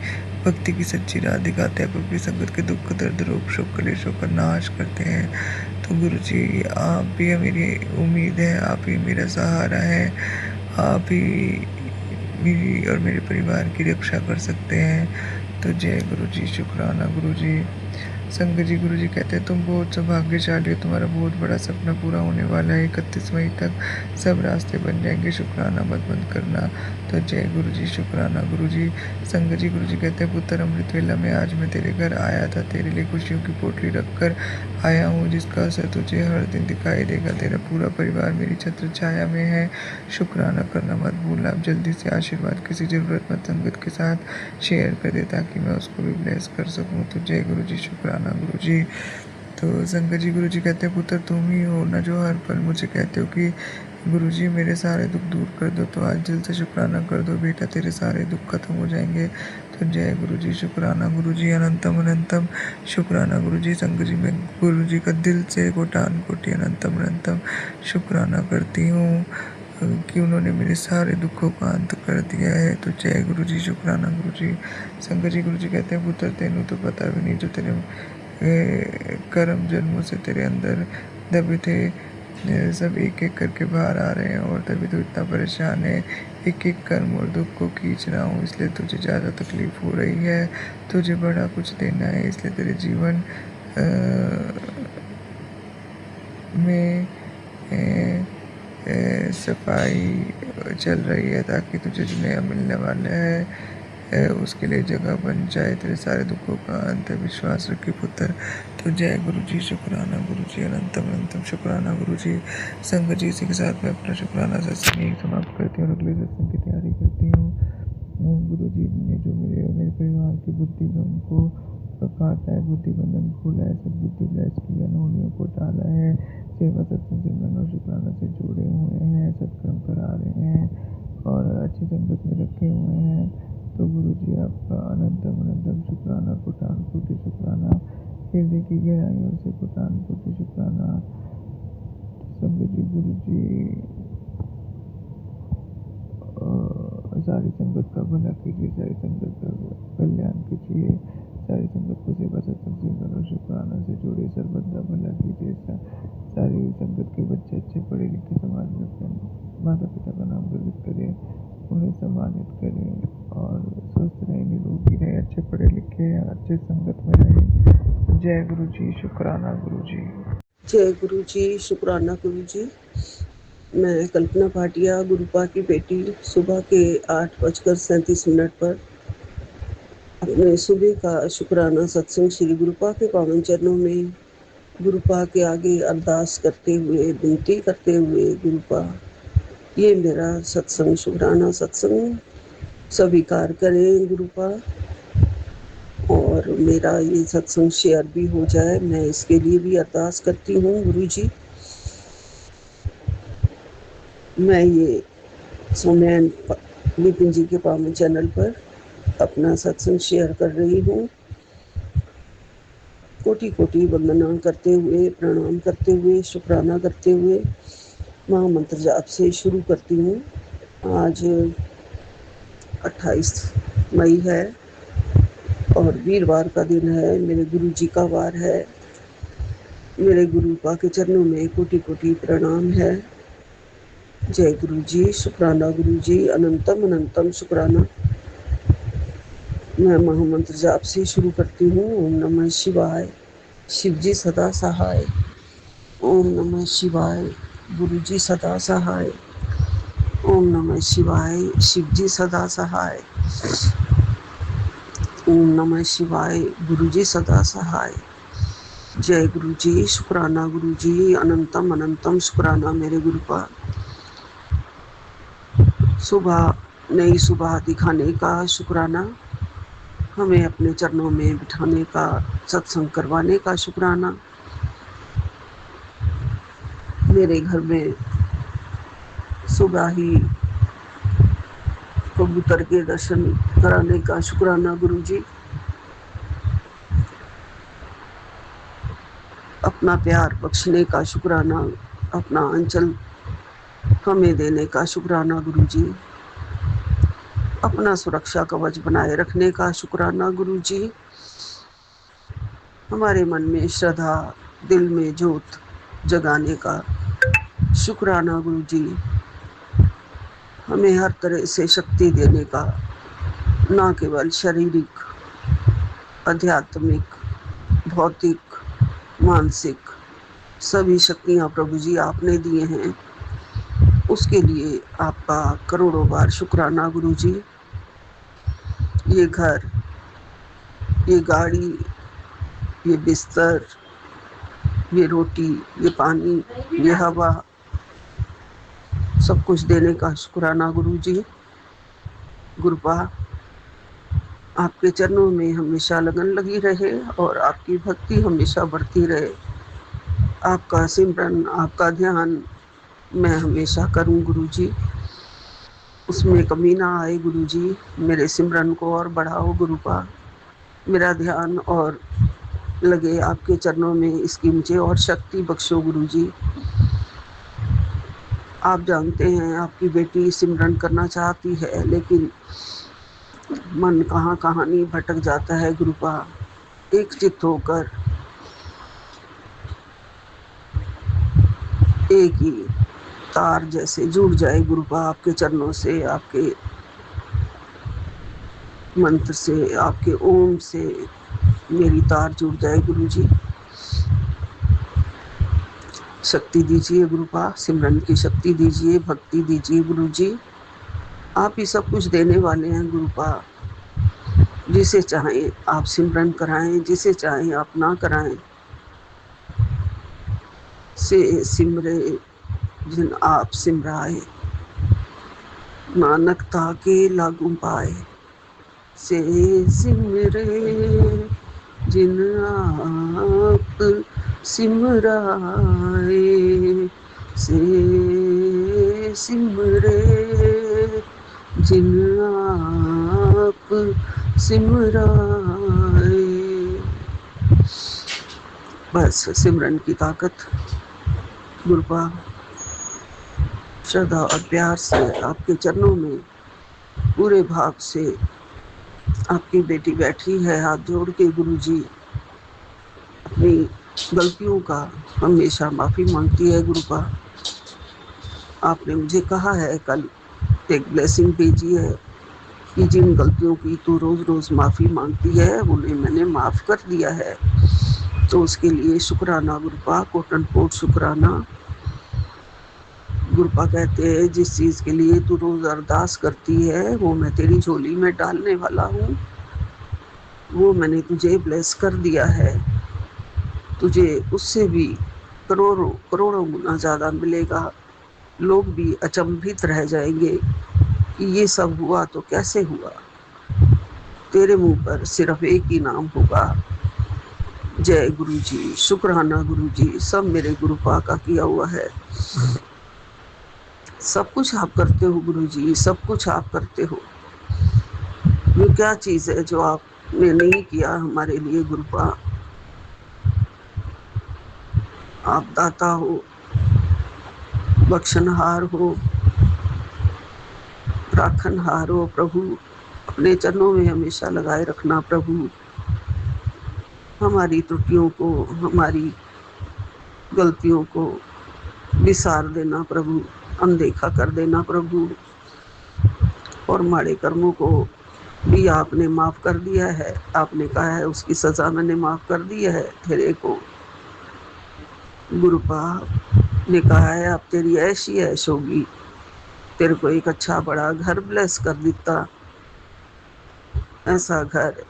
भक्ति की सच्ची राह दिखाते हैं। आप अपनी संगत के दुख दर्द रोग शोक कलेशों का नाश करते हैं। तो गुरु जी आप ही मेरी उम्मीद है, आप ही मेरा सहारा है, आप ही मेरी और मेरे परिवार की रक्षा कर सकते हैं। तो जय गुरु जी, शुक्राना गुरु जी। संगत जी, गुरु जी कहते हैं तुम बहुत सौभाग्यशाली हो, तुम्हारा बहुत बड़ा सपना पूरा होने वाला है। 31 मई तक सब रास्ते बन जाएंगे, शुक्राना मत बंद करना। तो जय गुरु जी, शुक्राना गुरु जी। संगत जी, गुरु जी कहते हैं पुत्र अमृत वेला में आज मैं तेरे घर आया था, तेरे लिए खुशियों की पोटली रखकर आया हूँ, जिसका असर तुझे हर दिन दिखाई देगा। तेरा पूरा परिवार मेरी छत्र छाया में है, शुक्राना करना मत भूलना। आप जल्दी से आशीर्वाद किसी ज़रूरतमंद संगत के साथ शेयर कर दे ताकि मैं उसको भी ब्लेस कर सकूँ। तो जय गुरु जी, शुक्राना गुरु जी। तो संगत जी, गुरु जी कहते हैं पुत्र तुम ही हो ना जो हर पल मुझे कहते हो कि गुरु जी मेरे सारे दुख दूर कर दो। तो आज दिल से शुक्राना कर दो बेटा, तेरे सारे दुख खत्म हो जाएंगे। तो जय गुरु जी, शुक्राना गुरु जी, अनंतम अनंतम शुक्राना गुरु जी। संगत जी मैं गुरु जी का दिल से कोटान कोटि अनंतम अनंतम शुक्राना करती हूँ कि उन्होंने मेरे सारे दुखों का अंत कर दिया है। तो जय गुरु जी, शुक्राना गुरु जी। संगत जी, गुरु जी कहते हैं पुत्र तेनू तो पता भी नहीं जो तेरे कर्म जन्मों से तेरे अंदर दबे थे, सब एक एक करके बाहर आ रहे हैं और तभी तो इतना परेशान है। एक एक कर्म और दुख को खींच रहा हूँ, इसलिए तुझे ज़्यादा तकलीफ हो रही है। तुझे बड़ा कुछ देना है, इसलिए तेरे जीवन में सफाई चल रही है ताकि तुझे जो नया मिलने वाला है उसके लिए जगह बन जाए। तेरे सारे दुखों का अंत विश्वास रखी पुत्र। तो जय गुरु जी, शुक्राना गुरु जी, अनंतम अनंतम शुक्राना गुरु जी। संगत जी, इसी के साथ मैं अपना शुक्राना सत्संग यही समाप्त करती हूँ और अगले सत्संग की तैयारी करती हूँ। गुरु जी ने जो मेरे और मेरे परिवार की बुद्धि भ्रम को काटा है, बुद्धि बंधन खोला है, सदबुद्धि ब्लेस किया, नौनियों को डाला है, सेवा सत्संग सिमरन और शुक्राना से जुड़े हुए हैं, सत्कर्म करा रहे हैं और अच्छी संगत में रखे हुए हैं। तो गुरु जी आपका अनंतम अनंतम शुक्राना, कोटान कोटि शुक्राना, हृदय की गहराइयों से कोटान कोटि शुक्राना। संगत जी, गुरु जी सारी संगत का भला कीजिए, सारी संगत का कल्याण कीजिए, सारी संगत को सेवा सत्संग सिमरन और शुक्राना से जोड़े, सर्वदा भला कीजिए। सारी संगत के बच्चे अच्छे पढ़े लिखे समाज में अपने माता पिता का नाम गर्वित करें, उन्हें सम्मानित करें और स्वस्थ रहें, निरोगी रहें, अच्छे पढ़े लिखे, अच्छे संगत में रहें। जय गुरु जी, शुक्राना गुरु जी। जय गुरु जी, शुक्राना गुरु जी। मैं कल्पना भाटिया, गुरुपा की बेटी, सुबह के 8:37 पर अपने सुबह का शुक्राना सत्संग श्री गुरुपा के पावन चरणों में गुरुपा के आगे अरदास करते हुए, विनती करते हुए, गुरुपा ये मेरा सत्संग शुक्राना सत्संग स्वीकार करें गुरुपा, और मेरा ये सत्संग शेयर भी हो जाए, मैं इसके लिए भी अरदास करती हूँ गुरु जी। मैं ये सोमैन विपिन जी के पावन चैनल पर अपना सत्संग शेयर कर रही हूँ। कोटि कोटि वंदना करते हुए, प्रणाम करते हुए, शुक्राना करते हुए महामंत्र जाप से शुरू करती हूँ। आज 28 मई है और वीरवार का दिन है, मेरे गुरु जी का वार है। मेरे गुरुपा के चरणों में कोटि कोटि प्रणाम है। जय गुरु जी, शुक्राना गुरु जी, अनंतम अनंतम शुक्राना। मैं महामंत्र जाप से शुरू करती हूँ। ओम नमः शिवाय, शिव जी सदा सहाय। ओम नमः शिवाय, गुरु जी सदा सहाय। ओम नमः शिवाय, शिव जी सदा सहाय। ओम नमः शिवाय, गुरु जी सदा सहाय। जय गुरु जी, शुक्राना गुरु जी, अनंतम अनंतम शुक्राना मेरे गुरुपा। सुबह नई सुबह दिखाने का शुक्राना, हमें अपने चरणों में बिठाने का, सत्संग करवाने का शुक्राना, मेरे घर में सुबह ही कबूतर के दर्शन कराने का शुक्राना गुरुजी, अपना प्यार बख्शने का शुक्राना, अपना अंचल हमें देने का शुक्राना गुरुजी, अपना सुरक्षा कवच बनाए रखने का शुक्राना गुरुजी, हमारे मन में श्रद्धा, दिल में जोत जगाने का शुक्राना गुरुजी, हमें हर तरह से शक्ति देने का, ना केवल शारीरिक, आध्यात्मिक, भौतिक, मानसिक सभी शक्तियाँ प्रभु जी आपने दिए हैं, उसके लिए आपका करोड़ों बार शुक्राना गुरुजी। ये घर, ये गाड़ी, ये बिस्तर, ये रोटी, ये पानी, ये हवा, सब कुछ देने का शुक्राना गुरुजी। गुरुपा, आपके चरणों में हमेशा लगन लगी रहे और आपकी भक्ति हमेशा बढ़ती रहे, आपका सिमरन, आपका ध्यान मैं हमेशा करूं गुरुजी, उसमें कमी ना आए गुरुजी। मेरे सिमरन को और बढ़ाओ गुरुपा, मेरा ध्यान और लगे आपके चरणों में, इसकी मुझे और शक्ति बख्शो गुरुजी। आप जानते हैं आपकी बेटी सिमरन करना चाहती है, लेकिन मन कहाँ कहाँ नहीं भटक जाता है गुरुपा। एक चित्त होकर एक ही तार जैसे जुड़ जाए गुरुपा, आपके चरणों से, आपके मंत्र से, आपके ओम से मेरी तार जुड़ जाए गुरुजी। शक्ति दीजिए गुरुपा, सिमरन की शक्ति दीजिए, भक्ति दीजिए गुरुजी। आप ही सब कुछ देने वाले हैं गुरुपा, जिसे चाहें आप सिमरन कराएं, जिसे चाहें आप ना कराएं। से सिमरे जिन आप सिमराए, नानक ताके लागू पाए। से सिमरे जिन आप सिमराए, से सिमरे जिन आप सिमराए। बस सिमरन की ताकत गुरुपा, श्रद्धा और प्यार से आपके चरणों में पूरे भाव से आपकी बेटी बैठी है हाथ जोड़ के गुरुजी, अपनी गलतियों का हमेशा माफ़ी मांगती है गुरुपा। आपने मुझे कहा है कल, एक ब्लेसिंग भेजी है कि जिन गलतियों की तू रोज़ रोज़ माफ़ी मांगती है उन्हें मैंने माफ़ कर दिया है, तो उसके लिए शुक्राना गुरुपा, कोटन कोट शुक्राना। गुरुपा कहते हैं जिस चीज़ के लिए तू रोज़ अरदास करती है वो मैं तेरी झोली में डालने वाला हूँ, वो मैंने तुझे ब्लेस कर दिया है, तुझे उससे भी करोड़ों करोड़ों गुना ज़्यादा मिलेगा। लोग भी अचंभित रह जाएंगे कि ये सब हुआ तो कैसे हुआ। तेरे मुंह पर सिर्फ एक ही नाम होगा, जय गुरुजी, शुक्राना गुरुजी। सब मेरे गुरुपा का किया हुआ है, सब कुछ आप करते हो गुरुजी, सब कुछ आप करते हो। ये क्या चीज़ है जो आपने नहीं किया हमारे लिए गुरुपा। आप दाता हो, बख्शनहार हो, राखनहार हो प्रभु, अपने चरणों में हमेशा लगाए रखना प्रभु। हमारी त्रुटियों को, हमारी गलतियों को विसार देना प्रभु, अनदेखा कर देना प्रभु, और माड़े कर्मों को भी आपने माफ़ कर दिया है। आपने कहा है उसकी सज़ा मैंने माफ़ कर दी है तेरे को। गुरुपा ने कहा है अब तेरी ऐशी ऐश होगी, तेरे को एक अच्छा बड़ा घर ब्लेस कर देता, ऐसा घर,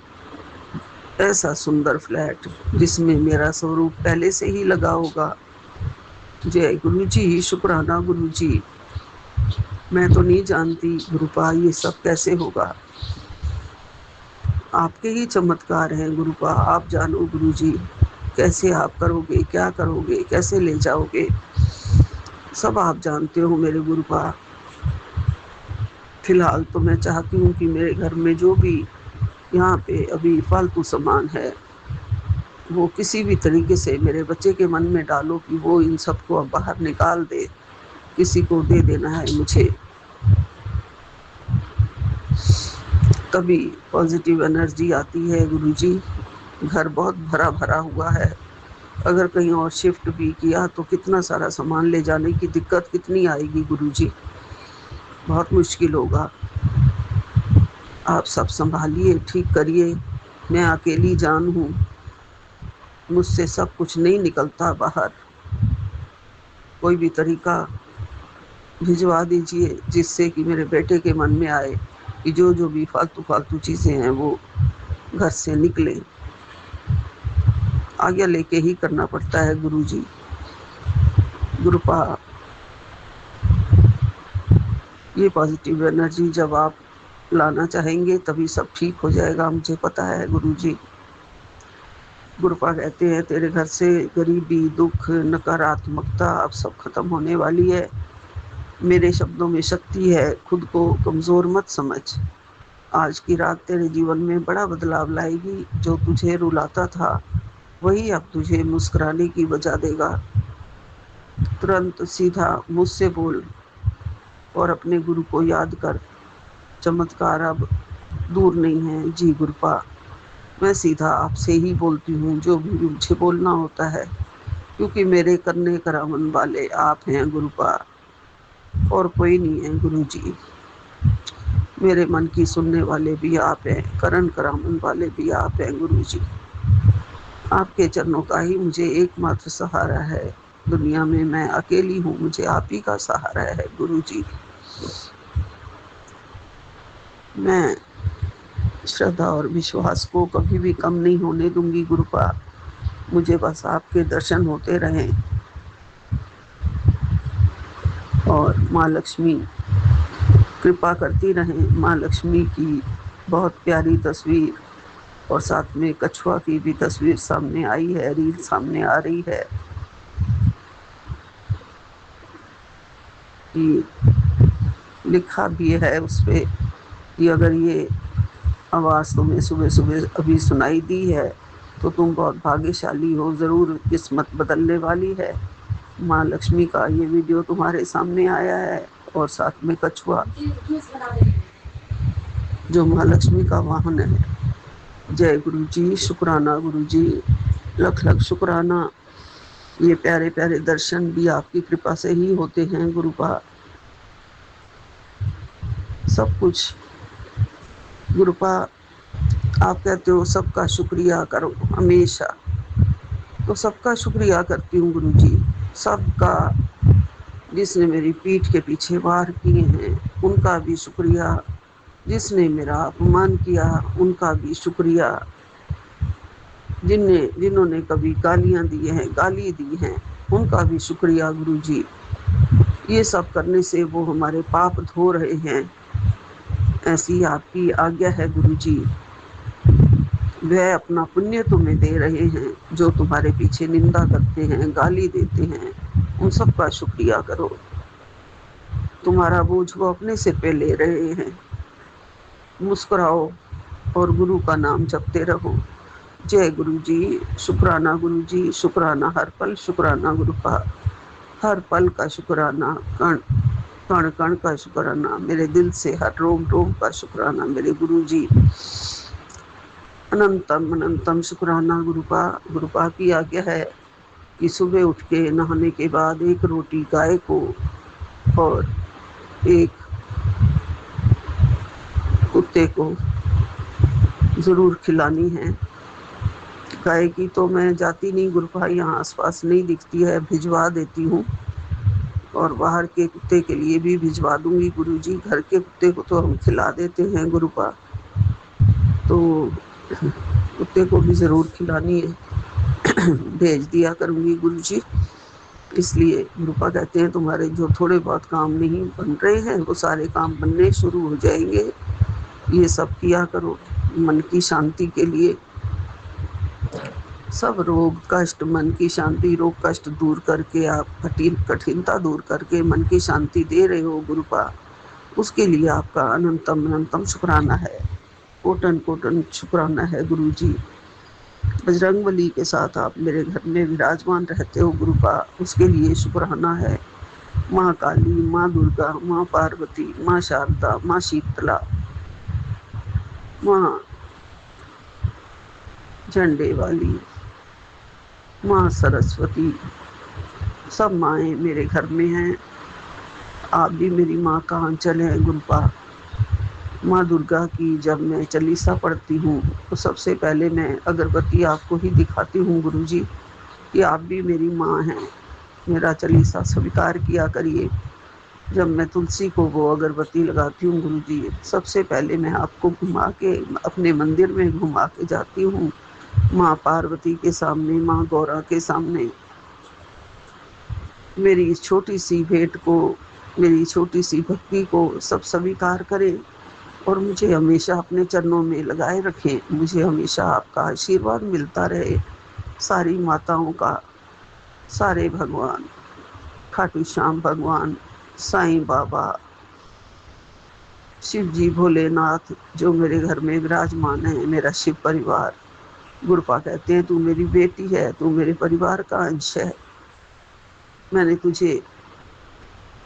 ऐसा सुंदर फ्लैट जिसमें मेरा स्वरूप पहले से ही लगा होगा। जय गुरुजी, शुक्राना गुरुजी। मैं तो नहीं जानती गुरुपा ये सब कैसे होगा, आपके ही चमत्कार हैं गुरुपा, आप जानो गुरुजी, कैसे आप करोगे, क्या करोगे, कैसे ले जाओगे, सब आप जानते हो मेरे गुरुपा। फिलहाल तो मैं चाहती हूँ कि मेरे घर में जो भी यहाँ पे अभी फालतू सामान है वो किसी भी तरीके से मेरे बच्चे के मन में डालो कि वो इन सबको अब बाहर निकाल दे, किसी को दे देना है मुझे, तभी पॉजिटिव एनर्जी आती है गुरुजी। घर बहुत भरा भरा हुआ है, अगर कहीं और शिफ्ट भी किया तो कितना सारा सामान ले जाने की दिक्कत कितनी आएगी गुरुजी, बहुत मुश्किल होगा। आप सब संभालिए, ठीक करिए, मैं अकेली जान हूँ, मुझसे सब कुछ नहीं निकलता बाहर, कोई भी तरीका भिजवा दीजिए जिससे कि मेरे बेटे के मन में आए कि जो जो भी फालतू फालतू चीज़ें हैं वो घर से निकले। आज्ञा लेके ही करना पड़ता है गुरुजी। गुरुपा ये पॉजिटिव एनर्जी जब आप लाना चाहेंगे तभी सब ठीक हो जाएगा, मुझे पता है गुरुजी। गुरुपा कहते हैं तेरे घर से गरीबी, दुख, नकारात्मकता अब सब खत्म होने वाली है। मेरे शब्दों में शक्ति है, खुद को कमज़ोर मत समझ। आज की रात तेरे जीवन में बड़ा बदलाव लाएगी, जो तुझे रुलाता था वही अब तुझे मुस्कुराने की वजह देगा। तुरंत सीधा मुझसे बोल और अपने गुरु को याद कर, चमत्कार अब दूर नहीं है जी गुरुपा। मैं सीधा आपसे ही बोलती हूँ जो भी मुझे बोलना होता है, क्योंकि मेरे करने करावन वाले आप हैं गुरुपा, और कोई नहीं है गुरुजी। मेरे मन की सुनने वाले भी आप हैं, करण करावन वाले भी आप हैं गुरुजी। आपके चरणों का ही मुझे एकमात्र सहारा है, दुनिया में मैं अकेली हूँ, मुझे आप ही का सहारा है गुरुजी। मैं श्रद्धा और विश्वास को कभी भी कम नहीं होने दूंगी गुरुपा, मुझे बस आपके दर्शन होते रहें और माँ लक्ष्मी कृपा करती रहें। माँ लक्ष्मी की बहुत प्यारी तस्वीर और साथ में कछुआ की भी तस्वीर सामने आई है, रील सामने आ रही है कि लिखा भी है उस पे कि अगर ये आवाज़ तुम्हें सुबह सुबह अभी सुनाई दी है तो तुम बहुत भाग्यशाली हो, ज़रूर किस्मत बदलने वाली है। माँ लक्ष्मी का ये वीडियो तुम्हारे सामने आया है और साथ में कछुआ जो माँ लक्ष्मी का वाहन है। जय गुरु जी, शुक्राना गुरु जी, लख लख शुक्राना। ये प्यारे प्यारे दर्शन भी आपकी कृपा से ही होते हैं गुरुपा, सब कुछ गुरुपा। आप कहते हो सबका शुक्रिया करो हमेशा, तो सबका शुक्रिया करती हूँ गुरु जी, सबका, जिसने मेरी पीठ के पीछे वार किए हैं उनका भी शुक्रिया, जिसने मेरा अपमान किया उनका भी शुक्रिया, जिन्होंने कभी गालियाँ दी हैं, गाली दी हैं, उनका भी शुक्रिया गुरु जी। ये सब करने से वो हमारे पाप धो रहे हैं, ऐसी आपकी आज्ञा है गुरु जी। वह अपना पुण्य तुम्हें दे रहे हैं, जो तुम्हारे पीछे निंदा करते हैं, गाली देते हैं, उन सब का शुक्रिया करो। तुम्हारा बोझ वो अपने सिर पे ले रहे हैं। मुस्कुराओ और गुरु का नाम जपते रहो। जय गुरु जी, शुक्राना गुरु जी, शुक्राना हर पल, शुक्राना गुरु का हर पल का शुक्राना, कण कण कण का शुक्राना, मेरे दिल से हर रोम रोम का शुक्राना मेरे गुरु जी। अनंतम अनंतम शुक्राना गुरुपा। गुरुपा की आज्ञा है कि सुबह उठ के नहाने के बाद एक रोटी गाय को और एक कुत्ते को ज़रूर खिलानी है। गाय की तो मैं जाती नहीं गुरुपा, यहाँ आसपास नहीं दिखती है, भिजवा देती हूँ, और बाहर के कुत्ते के लिए भी भिजवा दूंगी गुरुजी। घर के कुत्ते को तो हम खिला देते हैं गुरुपा, तो कुत्ते को भी ज़रूर खिलानी है, भेज दिया करूँगी गुरुजी। इसलिए गुरुपा कहते हैं तुम्हारे जो थोड़े बहुत काम नहीं बन रहे हैं वो सारे काम बनने शुरू हो जाएंगे। ये सब किया करो मन की शांति के लिए। सब रोग कष्ट मन की शांति रोग कष्ट दूर करके आप कठिनता दूर करके मन की शांति दे रहे हो गुरुपा, उसके लिए आपका अनंतम अनंतम शुक्राना है। कोटन कोटन शुक्राना है गुरु जी। बजरंगबली के साथ आप मेरे घर में विराजमान रहते हो गुरुपा, उसके लिए शुक्राना है। माँ काली, माँ दुर्गा, माँ पार्वती, माँ शारदा, माँ शीतला, माँ झंडे वाली, माँ सरस्वती, सब माएँ मेरे घर में हैं। आप भी मेरी माँ का आंचल है गुरुपा। माँ दुर्गा की जब मैं चालीसा पढ़ती हूँ तो सबसे पहले मैं अगरबत्ती आपको ही दिखाती हूँ गुरु जी कि आप भी मेरी माँ हैं, मेरा चालीसा स्वीकार किया करिए। जब मैं तुलसी को वो अगरबत्ती लगाती हूँ गुरु जी, सबसे पहले मैं आपको घुमा के अपने मंदिर में घुमा के जाती हूँ, माँ पार्वती के सामने, माँ गौरा के सामने। मेरी इस छोटी सी भेंट को, मेरी छोटी सी भक्ति को सब स्वीकार करें और मुझे हमेशा अपने चरणों में लगाए रखें। मुझे हमेशा आपका आशीर्वाद मिलता रहे। सारी माताओं का, सारे भगवान, खाटू श्याम भगवान, साईं बाबा, शिव जी भोलेनाथ जो मेरे घर में विराजमान है, मेरा शिव परिवार। गुरुपा कहते हैं तू मेरी बेटी है, तू मेरे परिवार का अंश है। मैंने तुझे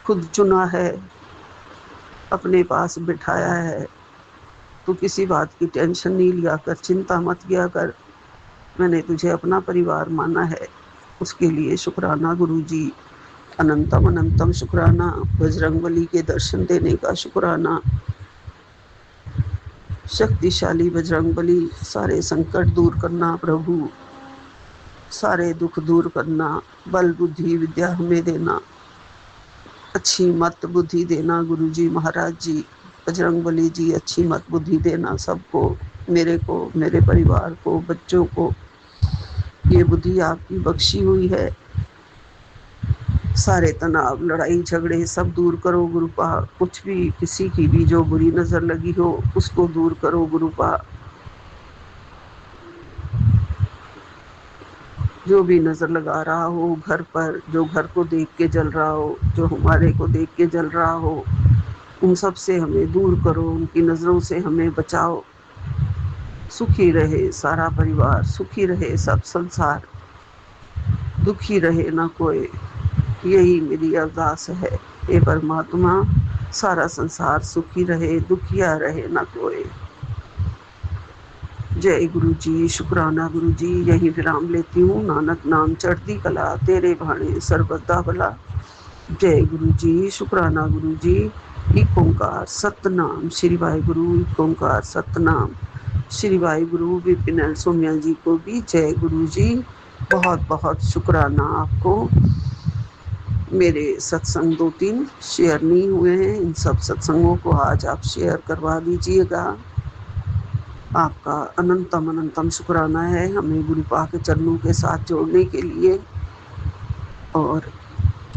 खुद चुना है, अपने पास बिठाया है। तू किसी बात की टेंशन नहीं लिया कर, चिंता मत किया कर। मैंने तुझे अपना परिवार माना है, उसके लिए शुक्राना गुरु जी। अनंतम अनंतम शुक्राना। बजरंगबली के दर्शन देने का शुक्राना। शक्तिशाली बजरंगबली, सारे संकट दूर करना प्रभु, सारे दुख दूर करना, बल बुद्धि विद्या हमें देना, अच्छी मत बुद्धि देना गुरु जी महाराज जी, बजरंगबली जी अच्छी मत बुद्धि देना सबको, मेरे को, मेरे परिवार को, बच्चों को। ये बुद्धि आपकी बख्शी हुई है। सारे तनाव लड़ाई झगड़े सब दूर करो गुरुपा। कुछ भी किसी की भी जो बुरी नजर लगी हो उसको दूर करो गुरुपा। जो भी नजर लगा रहा हो घर पर, जो घर को देख के जल रहा हो, जो हमारे को देख के जल रहा हो, उन सब से हमें दूर करो, उनकी नजरों से हमें बचाओ। सुखी रहे सारा परिवार, सुखी रहे सब संसार, दुखी रहे ना कोई, यही मेरी अरदास है। हे परमात्मा, सारा संसार सुखी रहे, दुखिया रहे ना कोई। जय गुरु जी, शुक्राना गुरु जी। यही विराम लेती हूँ। नानक नाम चढ़ती कला, तेरे भाणे सर्वदा भला। जय गुरु जी, शुक्राना गुरु जी। एक ओंकार सतनाम श्री वाहिगुरु, एक ओंकार सतनाम श्री वाहिगुरु। विपिन सोम्या जी को भी जय गुरु जी। बहुत बहुत शुक्राना आपको। मेरे सत्संग 2-3 शेयर नहीं हुए हैं, इन सब सत्संगों को आज आप शेयर करवा दीजिएगा। आपका अनंतम अनंतम शुक्राना है हमें गुरुपा के चरणों के साथ जोड़ने के लिए और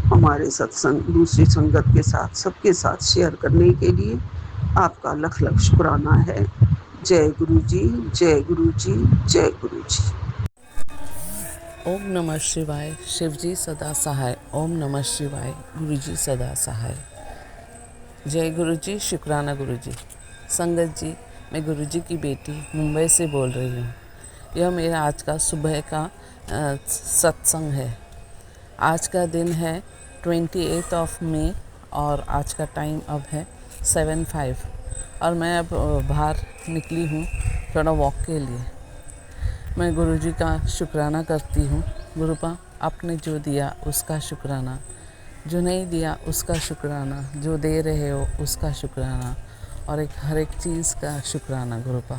हमारे सत्संग दूसरी संगत के साथ सबके साथ शेयर करने के लिए आपका लख लख शुक्राना है। जय गुरु जी, जय गुरु जी, जय गुरु जी। ओम नमः शिवाय। शिव जी सदा सहाय। ओम नमः शिवाय। गुरु जी सदा सहाय। जय गुरु जी, शुक्राना गुरु जी। संगत जी, मैं गुरु जी की बेटी मुंबई से बोल रही हूँ। यह मेरा आज का सुबह का सत्संग है। आज का दिन है 28 मई और आज का टाइम अब है 7:05 और मैं अब बाहर निकली हूँ थोड़ा वॉक के लिए। मैं गुरु जी का शुक्राना करती हूँ। गुरुपा, आपने जो दिया उसका शुक्राना, जो नहीं दिया उसका शुक्राना, जो दे रहे हो उसका शुक्राना और हर एक चीज़ का शुक्राना गुरुपा।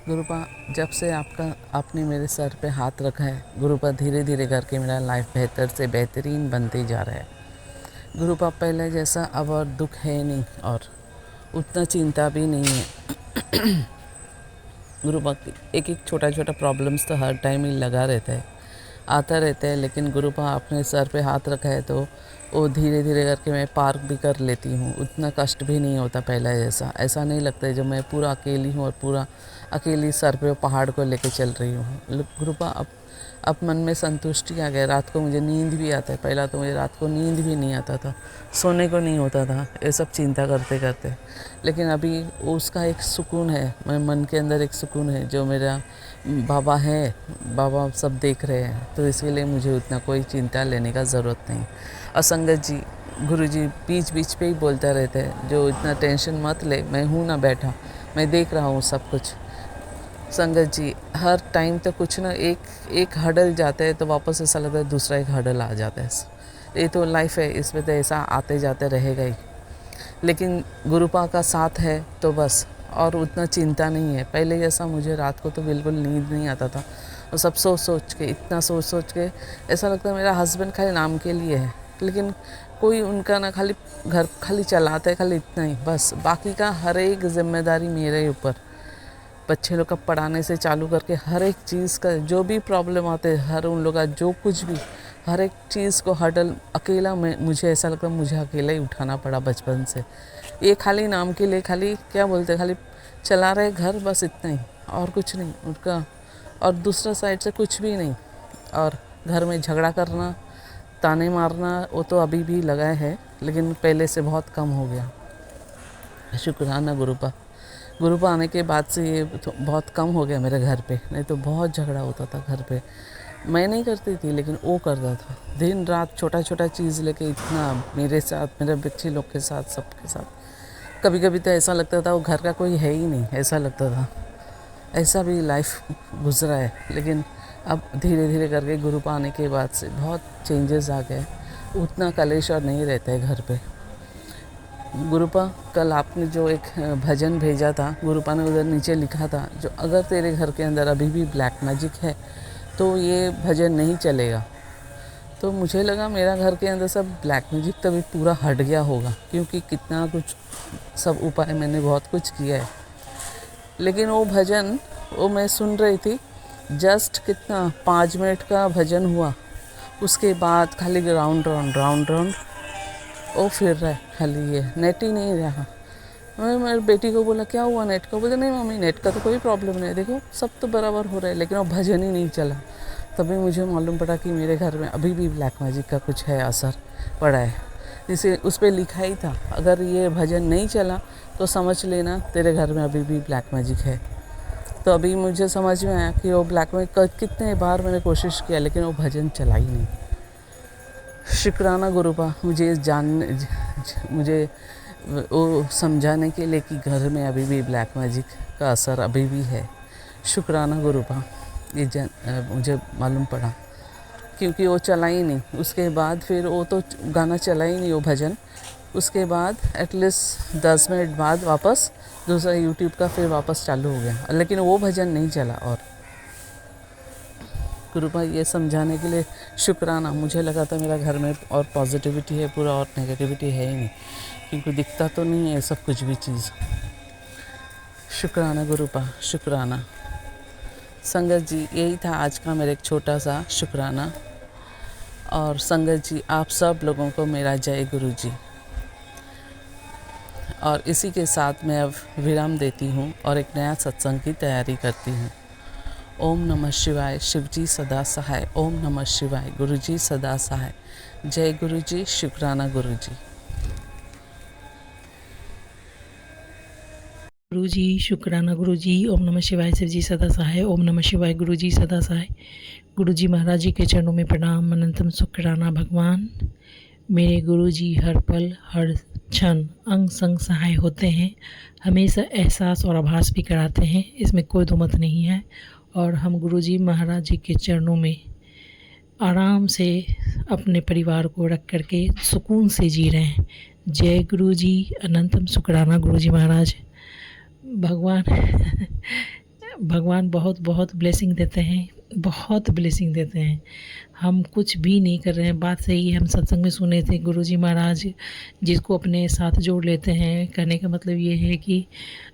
गुरुपा, जब से आपने मेरे सर पे हाथ रखा है गुरुपा, धीरे धीरे करके मेरा लाइफ बेहतर से बेहतरीन बनते जा रहा है गुरुपा। पहले जैसा अब और दुख है नहीं और उतना चिंता भी नहीं है गुरुपा। एक एक छोटा छोटा प्रॉब्लम्स तो हर टाइम ही लगा रहता है आता रहता है, लेकिन गुरुपा आपने सर पे हाथ रखा है तो वो धीरे धीरे करके मैं पार भी कर लेती हूँ। उतना कष्ट भी नहीं होता पहले जैसा। ऐसा नहीं लगता है जब मैं पूरा अकेली हूँ और पूरा अकेली सर पे वो पहाड़ को लेके चल रही हूँ। गुरुपा अब मन में संतुष्टि आ गया। रात को मुझे नींद भी आता है। पहला तो मुझे रात को नींद भी नहीं आता था, सोने को नहीं होता था, ये सब चिंता करते करते। लेकिन अभी उसका एक सुकून है, मेरे मन के अंदर एक सुकून है, जो मेरा बाबा है, बाबा सब देख रहे हैं, तो इसके मुझे उतना कोई चिंता लेने का ज़रूरत नहीं। और संगत जी, गुरु जी बीच बीच पे ही बोलता रहते हैं, जो इतना टेंशन मत ले, मैं हूँ ना बैठा, मैं देख रहा हूँ सब कुछ। संगत जी, हर टाइम तो कुछ ना एक हडल जाता है तो वापस ऐसा लगता है दूसरा एक हडल आ जाता है। ये तो लाइफ है, इसमें तो ऐसा आते जाते रहेगा ही। लेकिन गुरुपा का साथ है तो बस, और उतना चिंता नहीं है। पहले जैसा मुझे रात को तो बिल्कुल नींद नहीं आता था, और सब सोच सोच के, इतना सोच सोच के ऐसा लगता है मेरा हस्बैंड खाली नाम के लिए है, लेकिन कोई उनका ना, खाली घर खाली चलाते है, खाली इतना ही बस। बाकी का हर एक जिम्मेदारी मेरे ऊपर। बच्चे लोग का पढ़ाने से चालू करके हर एक चीज़ का, जो भी प्रॉब्लम आते हैं, हर उन लोग का जो कुछ भी, हर एक चीज़ को हडल अकेला, मुझे ऐसा लगता है मुझे अकेला ही उठाना पड़ा बचपन से। ये खाली नाम के लिए, खाली क्या बोलते हैं, खाली चला रहे घर, बस इतना ही, और कुछ नहीं उनका। और दूसरा साइड से कुछ भी नहीं। और घर में झगड़ा करना, ताने मारना, वो तो अभी भी लगा है, लेकिन पहले से बहुत कम हो गया। शुक्राना गुरुपा। गुरुपा आने के बाद से ये तो बहुत कम हो गया मेरे घर पे, नहीं तो बहुत झगड़ा होता था घर पे। मैं नहीं करती थी, लेकिन वो करता था, दिन रात छोटा छोटा चीज़ लेके इतना, मेरे साथ, मेरे बच्चे लोग के साथ, सबके साथ। कभी कभी तो ऐसा लगता था वो घर का कोई है ही नहीं, ऐसा लगता था। ऐसा भी लाइफ गुजरा है। लेकिन अब धीरे धीरे करके गुरुपा आने के बाद से बहुत चेंजेस आ गए। उतना कलेश और नहीं रहता है घर पे। गुरुपा, कल आपने जो एक भजन भेजा था, गुरुपा ने उधर नीचे लिखा था, जो अगर तेरे घर के अंदर अभी भी ब्लैक मैजिक है तो ये भजन नहीं चलेगा। तो मुझे लगा मेरा घर के अंदर सब ब्लैक मैजिक तभी पूरा हट गया होगा, क्योंकि कितना कुछ सब उपाय मैंने बहुत कुछ किया है। लेकिन वो भजन, वो मैं सुन रही थी, जस्ट कितना 5 मिनट का भजन हुआ, उसके बाद खाली राउंड राउंड राउंड राउंड वो फिर रहा है, खाली ये नेट ही नहीं रहा। मैं मेरी बेटी को बोला क्या हुआ नेट का, बोलते नहीं मम्मी नेट का तो कोई प्रॉब्लम नहीं है, देखो सब तो बराबर हो रहा है, लेकिन वो भजन ही नहीं चला। तभी मुझे मालूम पड़ा कि मेरे घर में अभी भी ब्लैक मैजिक का कुछ है, असर पड़ा है। इसे उस पर लिखा ही था, अगर ये भजन नहीं चला तो समझ लेना तेरे घर में अभी भी ब्लैक मैजिक है। तो अभी मुझे समझ में आया कि वो ब्लैक मैजिक, कितने बार मैंने कोशिश किया लेकिन वो भजन चला ही नहीं। शुक्राना गुरुपा, मुझे वो समझाने के लिए कि घर में अभी भी ब्लैक मैजिक का असर अभी भी है। शुक्राना गुरुपा, ये मुझे मालूम पड़ा, क्योंकि वो चला ही नहीं। उसके बाद फिर वो तो गाना चला ही नहीं, वो भजन। उसके बाद एटलीस्ट 10 मिनट बाद वापस दूसरा यूट्यूब का फिर वापस चालू हो गया, लेकिन वो भजन नहीं चला। और गुरुपा, ये समझाने के लिए शुक्राना। मुझे लगा था मेरा घर में और पॉजिटिविटी है पूरा, और नेगेटिविटी है ही नहीं, क्योंकि दिखता तो नहीं है सब कुछ भी चीज़। शुक्राना गुरुपा, शुक्राना। संगत जी, यही था आज का मेरा एक छोटा सा शुक्राना। और संगत जी, आप सब लोगों को मेरा जय गुरु जी। और इसी के साथ मैं अब विराम देती हूँ और एक नया सत्संग की तैयारी करती हूँ। ओम नमः शिवाय, शिवजी सदा सहाय। ओम नमः शिवाय, गुरुजी सदा सहाय। जय गुरुजी, शुक्राना गुरुजी। गुरुजी, शुक्राना गुरुजी। ओम नमः शिवाय, शिवजी सदा सहाय। ओम नमः शिवाय, गुरुजी सदा सहाय। गुरुजी महाराज जी के चरणों में प्रणाम। अनंतम शुक्राना भगवान। मेरे गुरुजी हर पल हर क्षण अंग संग सहाय होते हैं, हमेशा एहसास और आभास भी कराते हैं, इसमें कोई दो मत नहीं है। और हम गुरुजी महाराज जी के चरणों में आराम से अपने परिवार को रख करके सुकून से जी रहे हैं। जय गुरुजी, अनंतम शुक्राना गुरुजी महाराज। भगवान बहुत बहुत ब्लेसिंग देते हैं। बहुत ब्लेसिंग देते हैं। हम कुछ भी नहीं कर रहे हैं, बात सही है। हम सत्संग में सुने थे गुरुजी महाराज जिसको अपने साथ जोड़ लेते हैं। कहने का मतलब ये है कि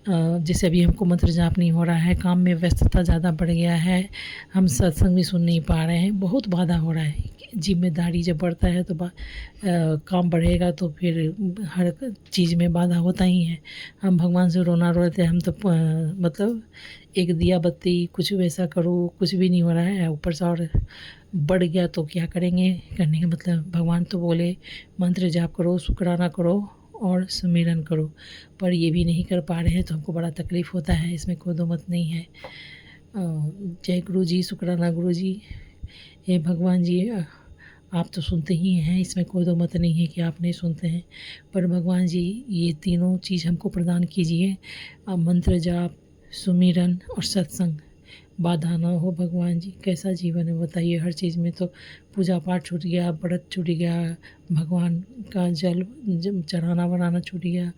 जैसे अभी हमको मंत्र जाप नहीं हो रहा है, काम में व्यस्तता ज़्यादा बढ़ गया है, हम सत्संग भी सुन नहीं पा रहे हैं, बहुत बाधा हो रहा है। जिम्मेदारी जब बढ़ता है तो काम बढ़ेगा तो फिर हर चीज़ में बाधा होता ही है। हम भगवान से रोना रो रहे थे, हम तो मतलब एक दिया बत्ती कुछ वैसा करो, कुछ भी नहीं हो रहा है, ऊपर से और बढ़ गया तो क्या करेंगे। करने का मतलब भगवान तो बोले मंत्र जाप करो, शुक्राना करो और सुमिरन करो, पर ये भी नहीं कर पा रहे हैं तो हमको बड़ा तकलीफ़ होता है, इसमें कोई दो मत नहीं है। जय गुरु जी, शुक्राना गुरु जी। हे भगवान जी, आप तो सुनते ही हैं, इसमें कोई दो मत नहीं है कि आप नहीं सुनते हैं, पर भगवान जी ये तीनों चीज़ हमको प्रदान कीजिए। मंत्र जाप, सुमिरन और सत्संग, बाधा ना हो भगवान जी। कैसा जीवन है बताइए, हर चीज़ में तो पूजा पाठ छूट गया, व्रत छूट गया, भगवान का जल चढ़ाना बनाना छूट गया,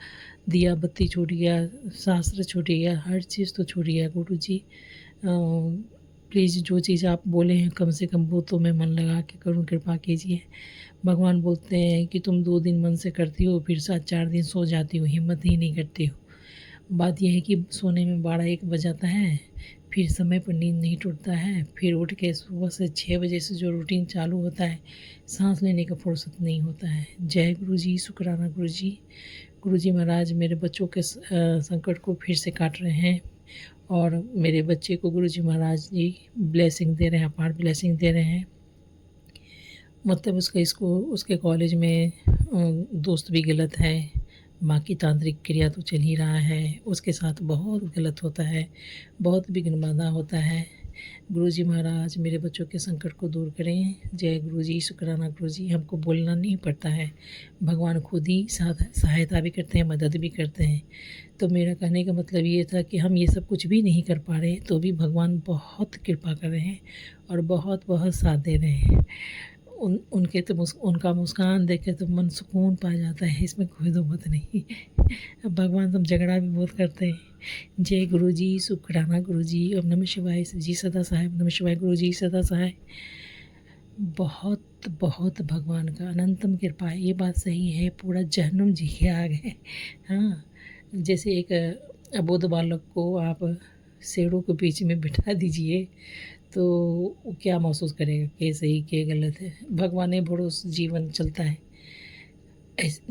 दिया बत्ती छूट गया, शास्त्र छूट गया, हर चीज़ तो छूट गया। गुरु जी प्लीज़ जो चीज़ आप बोले हैं कम से कम वो तो मैं मन लगा के करूँ, कृपा कीजिए। भगवान बोलते हैं कि तुम 2 दिन मन से करती हो, फिर 7-4 दिन सो जाती हो, हिम्मत ही नहीं करती हो। बात यह है कि सोने में 12-1 बज जाता है, फिर समय पर नींद नहीं टूटता है, फिर उठ के सुबह से 6 बजे से जो रूटीन चालू होता है, सांस लेने का फुर्सत नहीं होता है। जय गुरु जी, शुक्राना गुरु जी। गुरु जी महाराज मेरे बच्चों के संकट को फिर से काट रहे हैं और मेरे बच्चे को गुरु जी महाराज जी ब्लेसिंग दे रहे हैं, अपार ब्लेसिंग दे रहे हैं। मतलब उसके कॉलेज में दोस्त भी गलत है, बाकी तांत्रिक क्रिया तो चल ही रहा है, उसके साथ बहुत गलत होता है, बहुत विघ्न बाधा होता है। गुरुजी महाराज मेरे बच्चों के संकट को दूर करें। जय गुरुजी, शुक्राना गुरुजी। हमको बोलना नहीं पड़ता है, भगवान खुद ही सहायता भी करते हैं, मदद भी करते हैं। तो मेरा कहने का मतलब ये था कि हम ये सब कुछ भी नहीं कर पा रहे तो भी भगवान बहुत कृपा कर रहे हैं और बहुत बहुत साथ दे रहे हैं। उनका मुस्कान देख के तो मन सुकून पा जाता है, इसमें कोई दो मत नहीं। भगवान तुम झगड़ा भी बहुत करते हैं। जय गुरु जी, शुक्राना गुरु जी। ओम नमः शिवाय जी सदा सहाय। ओम नमः शिवाय गुरु जी सदा सहाय। बहुत बहुत भगवान का अनंतम कृपा है, ये बात सही है। पूरा जहन्नुम जी के आ गए। हाँ, जैसे एक अबोध बालक को आप शेरों के बीच में बिठा दीजिए तो वो क्या महसूस करेगा कि सही के गलत है। भगवान भरोसे जीवन चलता है,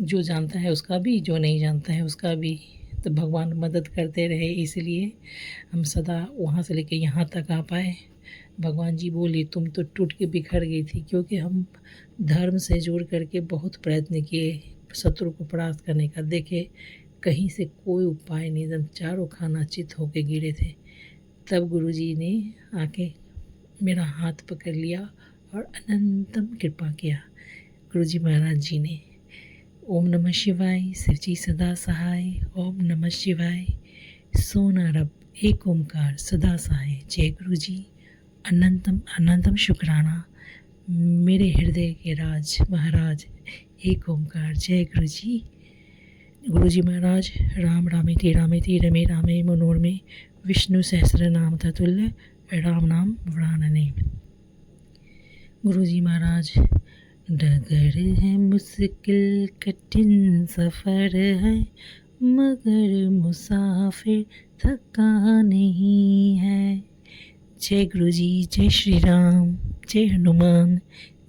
जो जानता है उसका भी, जो नहीं जानता है उसका भी। तो भगवान मदद करते रहे, इसलिए हम सदा वहाँ से लेके यहाँ तक आ पाए। भगवान जी बोले तुम तो टूट के बिखर गई थी, क्योंकि हम धर्म से जुड़ करके बहुत प्रयत्न किए शत्रु को परास्त करने का, देखे कहीं से कोई उपाय नहीं, एकदम चारों खाना चित होके गिरे थे। तब गुरुजी ने आके मेरा हाथ पकड़ लिया और अनंतम कृपा किया गुरुजी महाराज जी ने। ओम नमः शिवाय, शिव जी सदा सहाय। ओम नमः शिवाय, सोना रब एक ओमकार सदा सहाय। जय गुरु जी, अनंतम अनंतम शुक्राना मेरे हृदय के राज महाराज एक ओमकार। जय गुरु जी। गुरु जी महाराज राम रामेति रामेति रमे रामे मनोरमे विष्णु सहस्र नाम ततुल्य राम नाम वरानने। गुरु जी महाराज डगर है मुश्किल कठिन सफ़र है, मगर मुसाफिर थका नहीं है। जय गुरु जी, जय श्री राम, जय हनुमान।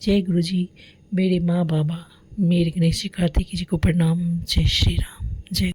जय गुरु जी। मेरे माँ बाबा मेरे गणेश जी कार्तिक जी को प्रणाम। जय श्री राम। जय